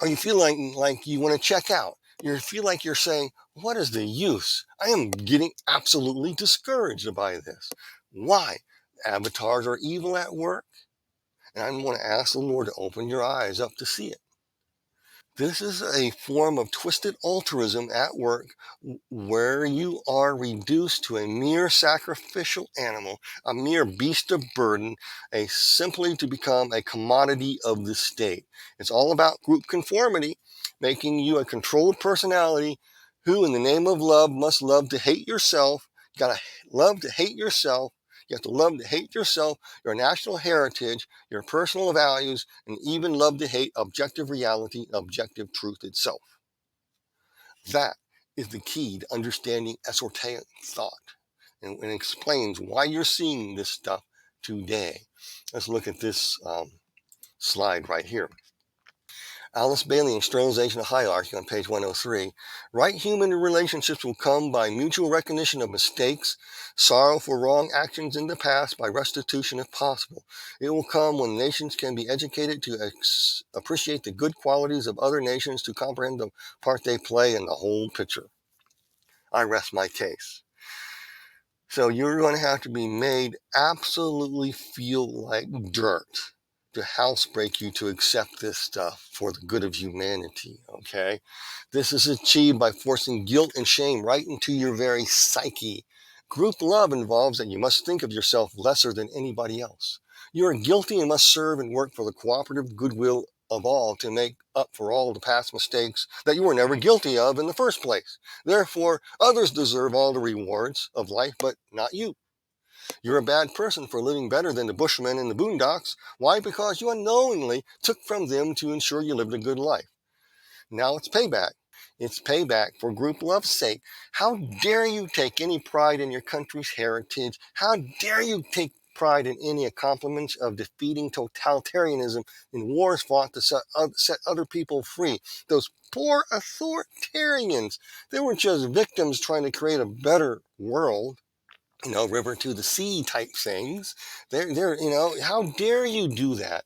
Or you feel like you want to check out? You feel like you're saying, what is the use? I am getting absolutely discouraged by this. Why? Avatars are evil at work. And I want to ask the Lord to open your eyes up to see it. This is a form of twisted altruism at work where you are reduced to a mere sacrificial animal, a mere beast of burden, simply to become a commodity of the state. It's all about group conformity, making you a controlled personality who, in the name of love, must love to hate yourself. You gotta love to hate yourself. You have to love to hate yourself, your national heritage, your personal values, and even love to hate objective reality, objective truth itself. That is the key to understanding esoteric thought, and it explains why you're seeing this stuff today. Let's look at this slide right here. Alice Bailey, Externalization of Hierarchy on page 103. Right human relationships will come by mutual recognition of mistakes, sorrow for wrong actions in the past, by restitution if possible. It will come when nations can be educated to appreciate the good qualities of other nations, to comprehend the part they play in the whole picture. I rest my case. So you're going to have to be made absolutely feel like dirt to housebreak you to accept this stuff for the good of humanity, okay? This is achieved by forcing guilt and shame right into your very psyche. Group love involves that you must think of yourself lesser than anybody else. You are guilty and must serve and work for the cooperative goodwill of all to make up for all the past mistakes that you were never guilty of in the first place. Therefore, others deserve all the rewards of life, but not you. You're a bad person for living better than the Bushmen in the boondocks. Why? Because you unknowingly took from them to ensure you lived a good life. Now it's payback. It's payback for group love's sake. How dare you take any pride in your country's heritage? How dare you take pride in any accomplishments of defeating totalitarianism in wars fought to set other people free? Those poor authoritarians, they were just victims trying to create a better world. River to the sea type things. How dare you do that?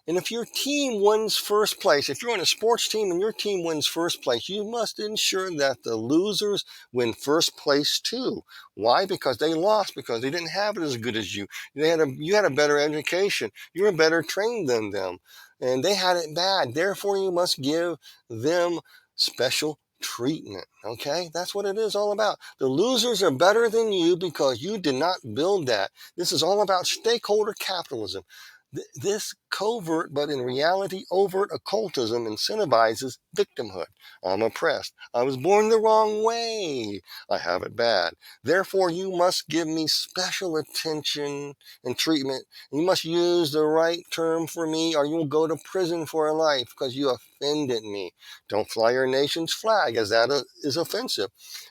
And if your team wins first place, if you're on a sports team and your team wins first place, you must ensure that the losers win first place too. Why? Because they lost, because they didn't have it as good as you. You had a better education. You were better trained than them. And they had it bad. Therefore, you must give them special treatment. Okay? That's what it is all about. The losers are better than you because you did not build that. This is all about stakeholder capitalism. This covert, but in reality overt occultism incentivizes victimhood. I'm oppressed. I was born the wrong way. I have it bad. Therefore, you must give me special attention and treatment. You must use the right term for me or you'll go to prison for life because you offended me. Don't fly your nation's flag as that is offensive.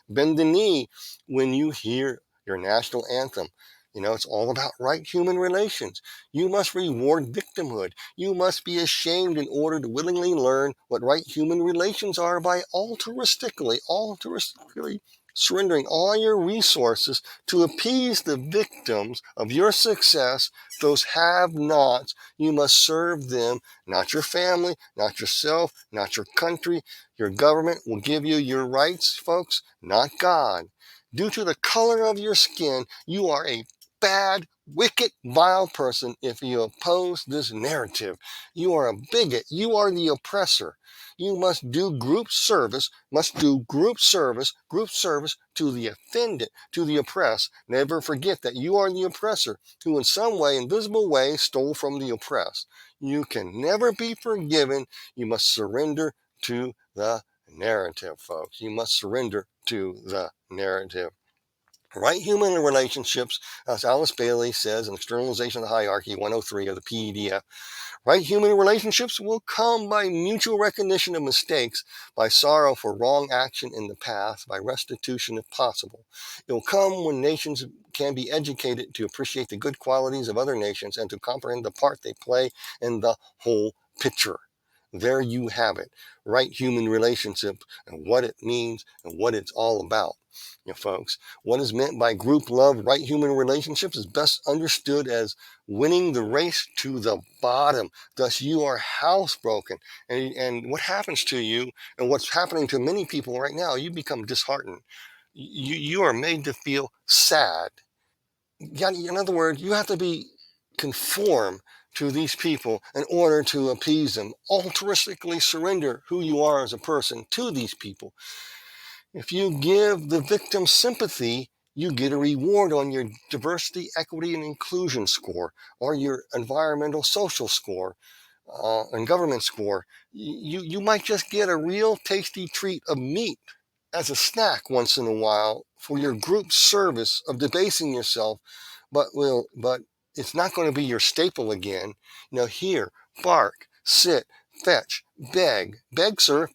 Bend the knee when you hear your national anthem. It's all about right human relations. You must reward victimhood. You must be ashamed in order to willingly learn what right human relations are by altruistically surrendering all your resources to appease the victims of your success, those have-nots. You must serve them, not your family, not yourself, not your country. Your government will give you your rights, folks, not God. Due to the color of your skin, you are a bad, wicked, vile person if you oppose this narrative. You are a bigot. You are the oppressor. You must do group service to the offended, to the oppressed. Never forget that you are the oppressor who in some way, invisible way, stole from the oppressed. You can never be forgiven. You must surrender to the narrative, folks. You must surrender to the narrative. Right human relationships, as Alice Bailey says in Externalization of the Hierarchy 103 of the PEDF, right human relationships will come by mutual recognition of mistakes, by sorrow for wrong action in the past, by restitution if possible. It will come when nations can be educated to appreciate the good qualities of other nations and to comprehend the part they play in the whole picture. There you have it, right human relationship and what it means and what it's all about. Folks, what is meant by group love, right human relationships is best understood as winning the race to the bottom. Thus, you are housebroken. And what happens to you, and what's happening to many people right now, you become disheartened. You are made to feel sad. In other words, you have to be conform to these people in order to appease them. Altruistically surrender who you are as a person to these people. If you give the victim sympathy, you get a reward on your diversity, equity, and inclusion score, or your environmental social score, and government score. You might just get a real tasty treat of meat as a snack once in a while for your group service of debasing yourself, but it's not going to be your staple again. Here, bark, sit, fetch, beg, sir,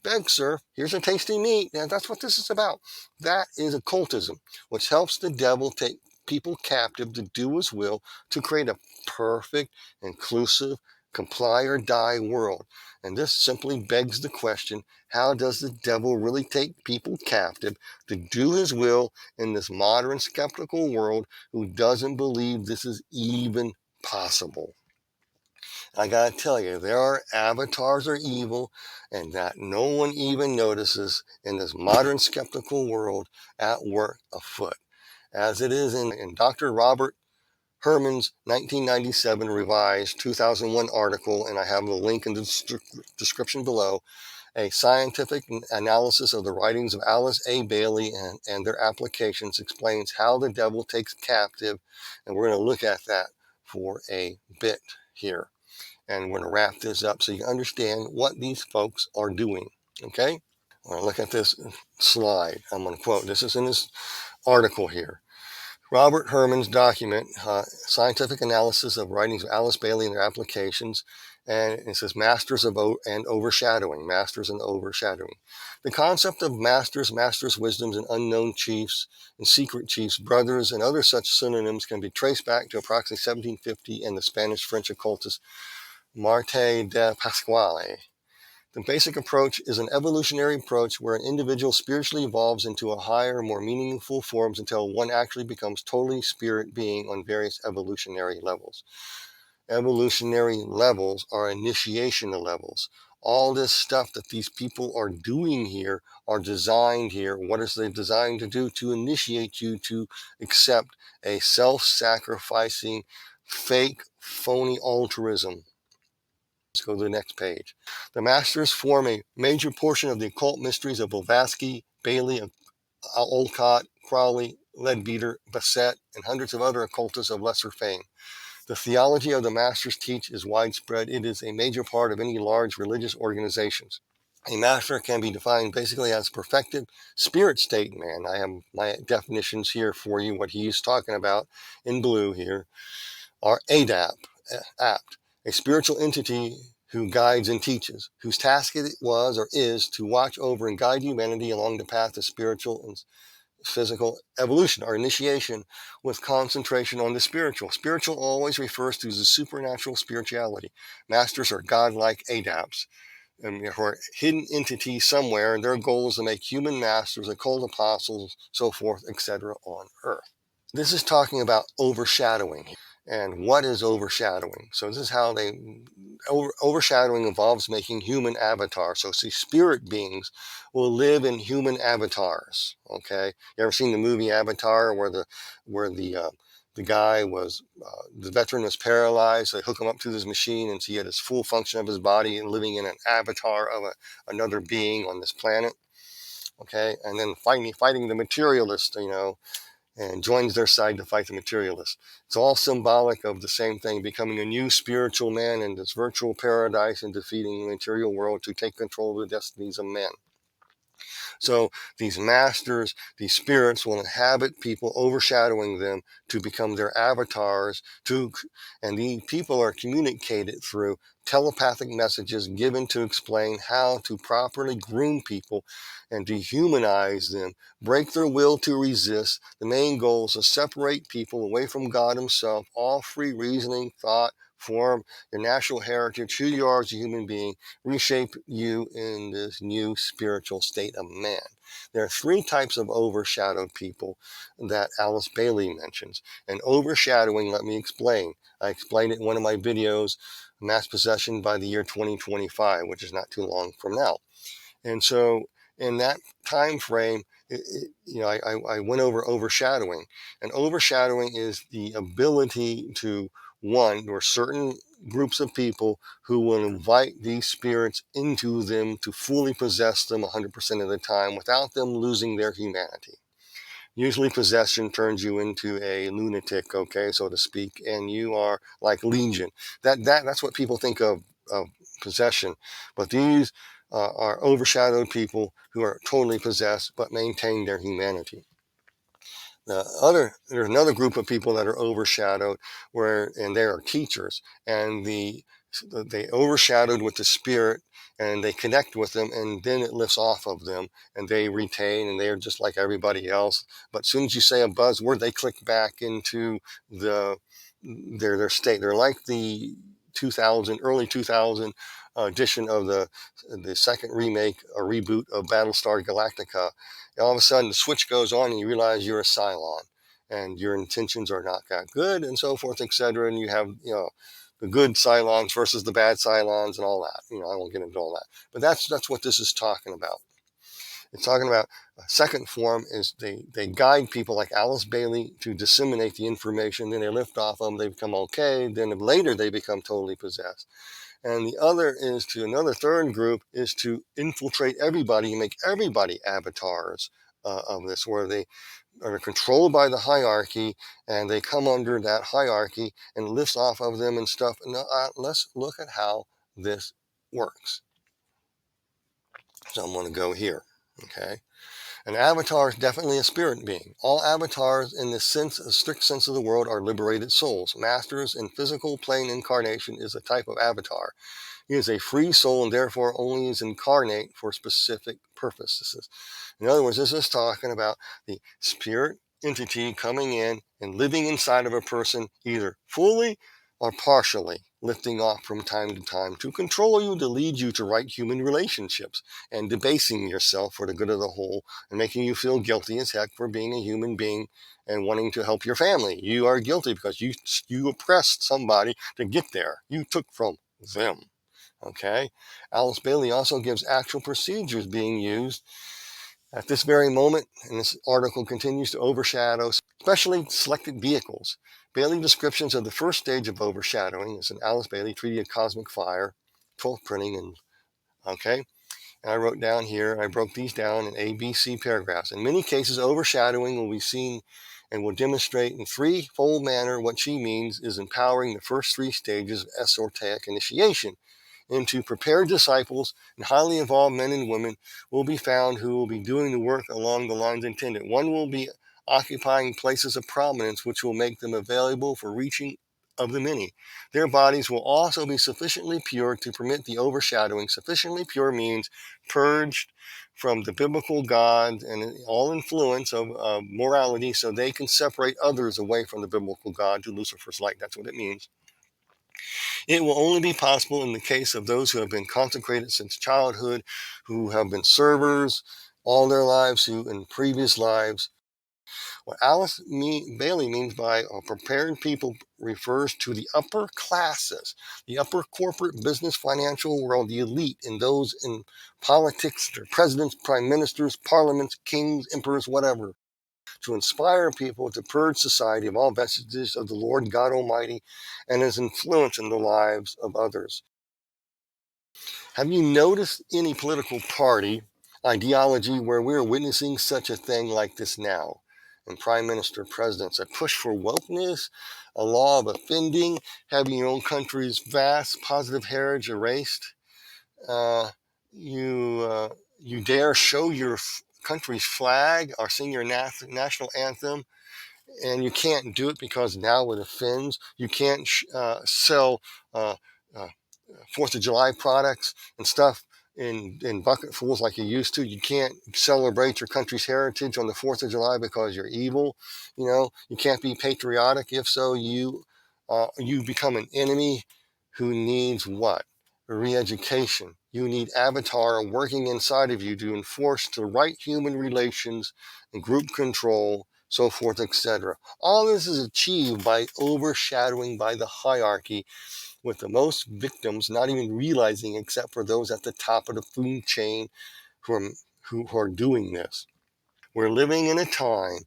here's a tasty meat. Now, that's what this is about. That is occultism, which helps the devil take people captive to do his will to create a perfect, inclusive, comply or die world. And this simply begs the question, how does the devil really take people captive to do his will in this modern skeptical world who doesn't believe this is even possible? I gotta tell you, there are avatars are evil and that no one even notices in this modern skeptical world at work afoot, as it is in Dr. Robert Herrmann's 1997 revised 2001 article, and I have the link in the description below, a scientific analysis of the writings of Alice A. Bailey and their applications explains how the devil takes captive, and we're going to look at that for a bit here. And we're going to wrap this up so you understand what these folks are doing, okay? We're going to look at this slide. I'm going to quote, this is in this article here. Robert Herrmann's document, Scientific Analysis of Writings of Alice Bailey and Their Applications, and it says Masters of and Overshadowing, Masters and Overshadowing. The concept of masters, masters' wisdoms, and unknown chiefs, and secret chiefs, brothers, and other such synonyms can be traced back to approximately 1750 and the Spanish-French occultist Martin de Pasquale. The basic approach is an evolutionary approach where an individual spiritually evolves into a higher, more meaningful forms until one actually becomes totally spirit being on various evolutionary levels. Evolutionary levels are initiation levels. All this stuff that these people are doing here are designed here. What is they designed to do? To initiate you to accept a self-sacrificing, fake, phony altruism. Let's go to the next page. The masters form a major portion of the occult mysteries of Blavatsky, Bailey, Olcott, Crowley, Leadbeater, Bassett, and hundreds of other occultists of lesser fame. The theology of the masters teach is widespread. It is a major part of any large religious organizations. A master can be defined basically as perfected spirit state man. I have my definitions here for you. What he's talking about in blue here are apt, a spiritual entity who guides and teaches, whose task it was or is to watch over and guide humanity along the path of spiritual and physical evolution or initiation with concentration on the spiritual. Spiritual always refers to the supernatural spirituality. Masters are godlike adepts and for hidden entities somewhere, and their goal is to make human masters, occult apostles, so forth, etc. on earth. This is talking about overshadowing. And what is overshadowing? So this is how overshadowing involves making human avatars. So see, spirit beings will live in human avatars. Okay, you ever seen the movie Avatar, where the guy was the veteran was paralyzed? They hook him up to this machine, and so he had his full function of his body and living in an avatar of another being on this planet. Okay, and then fighting the materialist, and joins their side to fight the materialists. It's all symbolic of the same thing, becoming a new spiritual man in this virtual paradise and defeating the material world to take control of the destinies of men. So these masters, these spirits will inhabit people, overshadowing them to become their avatars, and these people are communicated through telepathic messages given to explain how to properly groom people and dehumanize them, break their will to resist. The main goal is to separate people away from God himself, all free reasoning, thought, form, your natural heritage, who you are as a human being, reshape you in this new spiritual state of man. There are three types of overshadowed people that Alice Bailey mentions. And overshadowing, let me explain. I explained it in one of my videos, Mass Possession by the year 2025, which is not too long from now. And so in that time frame, I went over overshadowing. And overshadowing is the ability to, one, there are certain groups of people who will invite these spirits into them to fully possess them 100% of the time without them losing their humanity. Usually possession turns you into a lunatic, okay, so to speak, and you are like Legion. That's what people think of possession. But these are overshadowed people who are totally possessed but maintain their humanity. There's another group of people that are overshadowed, and they are teachers, and they overshadowed with the spirit, and they connect with them, and then it lifts off of them, and they retain, and they are just like everybody else. But as soon as you say a buzzword, they click back into their state. They're like the early 2000 edition of the second remake or reboot of Battlestar Galactica. And all of a sudden the switch goes on and you realize you're a Cylon and your intentions are not that good and so forth, etc. And you have, the good Cylons versus the bad Cylons and all that. I won't get into all that. But that's what this is talking about. It's talking about a second form is they guide people like Alice Bailey to disseminate the information. Then they lift off them. They become okay. Then later they become totally possessed. And the other is another third group is to infiltrate everybody and make everybody avatars of this, where they are controlled by the hierarchy and they come under that hierarchy and lifts off of them and stuff. And let's look at how this works. So I'm going to go here. Okay. An avatar is definitely a spirit being. All avatars in the strict sense of the word are liberated souls. Masters in physical plane incarnation is a type of avatar. He is a free soul and therefore only is incarnate for specific purposes. In other words, this is talking about the spirit entity coming in and living inside of a person, either fully or partially, lifting off from time to time to control you, to lead you to right human relationships, and debasing yourself for the good of the whole, and making you feel guilty as heck for being a human being and wanting to help your family. You are guilty because you oppressed somebody to get there. You took from them. Okay? Alice Bailey also gives actual procedures being used at this very moment, and this article continues to overshadow, especially selected vehicles. Bailey descriptions of the first stage of overshadowing is in Alice Bailey, Treaty of Cosmic Fire, 12th printing, and okay. And I wrote down here, and I broke these down in A, B, C paragraphs. In many cases, overshadowing will be seen and will demonstrate in threefold manner. What she means is empowering the first three stages of esoteric initiation into prepared disciples, and highly evolved men and women will be found who will be doing the work along the lines intended. One will be occupying places of prominence which will make them available for reaching of the many. Their bodies will also be sufficiently pure to permit the overshadowing. Sufficiently pure means purged from the biblical God and all influence of morality, so they can separate others away from the biblical God to Lucifer's light. That's what it means. It will only be possible in the case of those who have been consecrated since childhood, who have been servers all their lives, who in previous lives. What Alice Bailey means by a prepared people refers to the upper classes, the upper corporate business financial world, the elite, and those in politics, their presidents, prime ministers, parliaments, kings, emperors, whatever, to inspire people to purge society of all vestiges of the Lord God Almighty and his influence in the lives of others. Have you noticed any political party ideology where we're witnessing such a thing like this now? And prime minister, presidents, a push for wokeness, a law of offending, having your own country's vast positive heritage erased. Uh, you dare show your country's flag or sing your national anthem, and you can't do it because now it offends. You can't sell uh, uh, Fourth of July products and stuff in bucketfuls like you used to. You can't celebrate your country's heritage on the 4th of July because you're evil. You know, you can't be patriotic. If so, you become an enemy who needs what? Re-education. You need Avatar working inside of you to enforce the right human relations and group control, so forth, etc. All this is achieved by overshadowing by the hierarchy, with the most victims not even realizing, except for those at the top of the food chain who are doing this. We're living in a time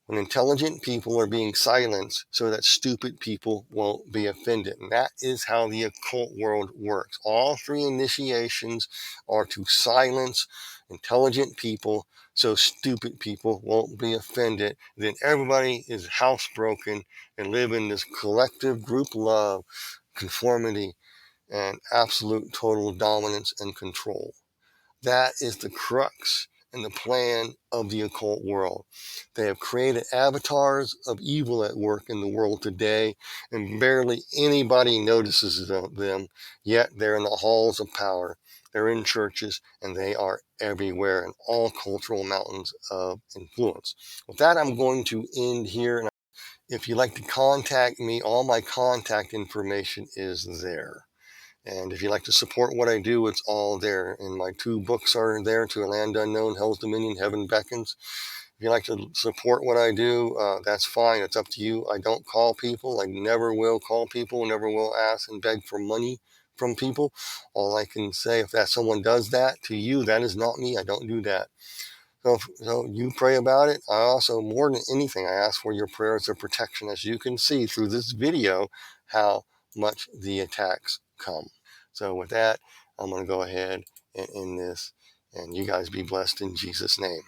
when intelligent people are being silenced so that stupid people won't be offended. And that is how the occult world works. All three initiations are to silence intelligent people so stupid people won't be offended. Then everybody is housebroken and live in this collective group love, conformity, and absolute total dominance and control. That is the crux and the plan of the occult world. They have created avatars of evil at work in the world today, and barely anybody notices them, yet they're in the halls of power. They're in churches, and they are everywhere in all cultural mountains of influence. With that, I'm going to end here. And if you'd like to contact me, all my contact information is there. And if you like to support what I do, it's all there. And my 2 books are there, To a Land Unknown, Hell's Dominion, Heaven Beckons. If you like to support what I do, that's fine. It's up to you. I don't call people. I never will call people, never will ask and beg for money from people. All I can say, if that someone does that to you, that is not me. I don't do that. So you pray about it. I also, more than anything, I ask for your prayers of protection, as you can see through this video, how much the attacks come. So with that, I'm going to go ahead and end this, and you guys be blessed in Jesus' name.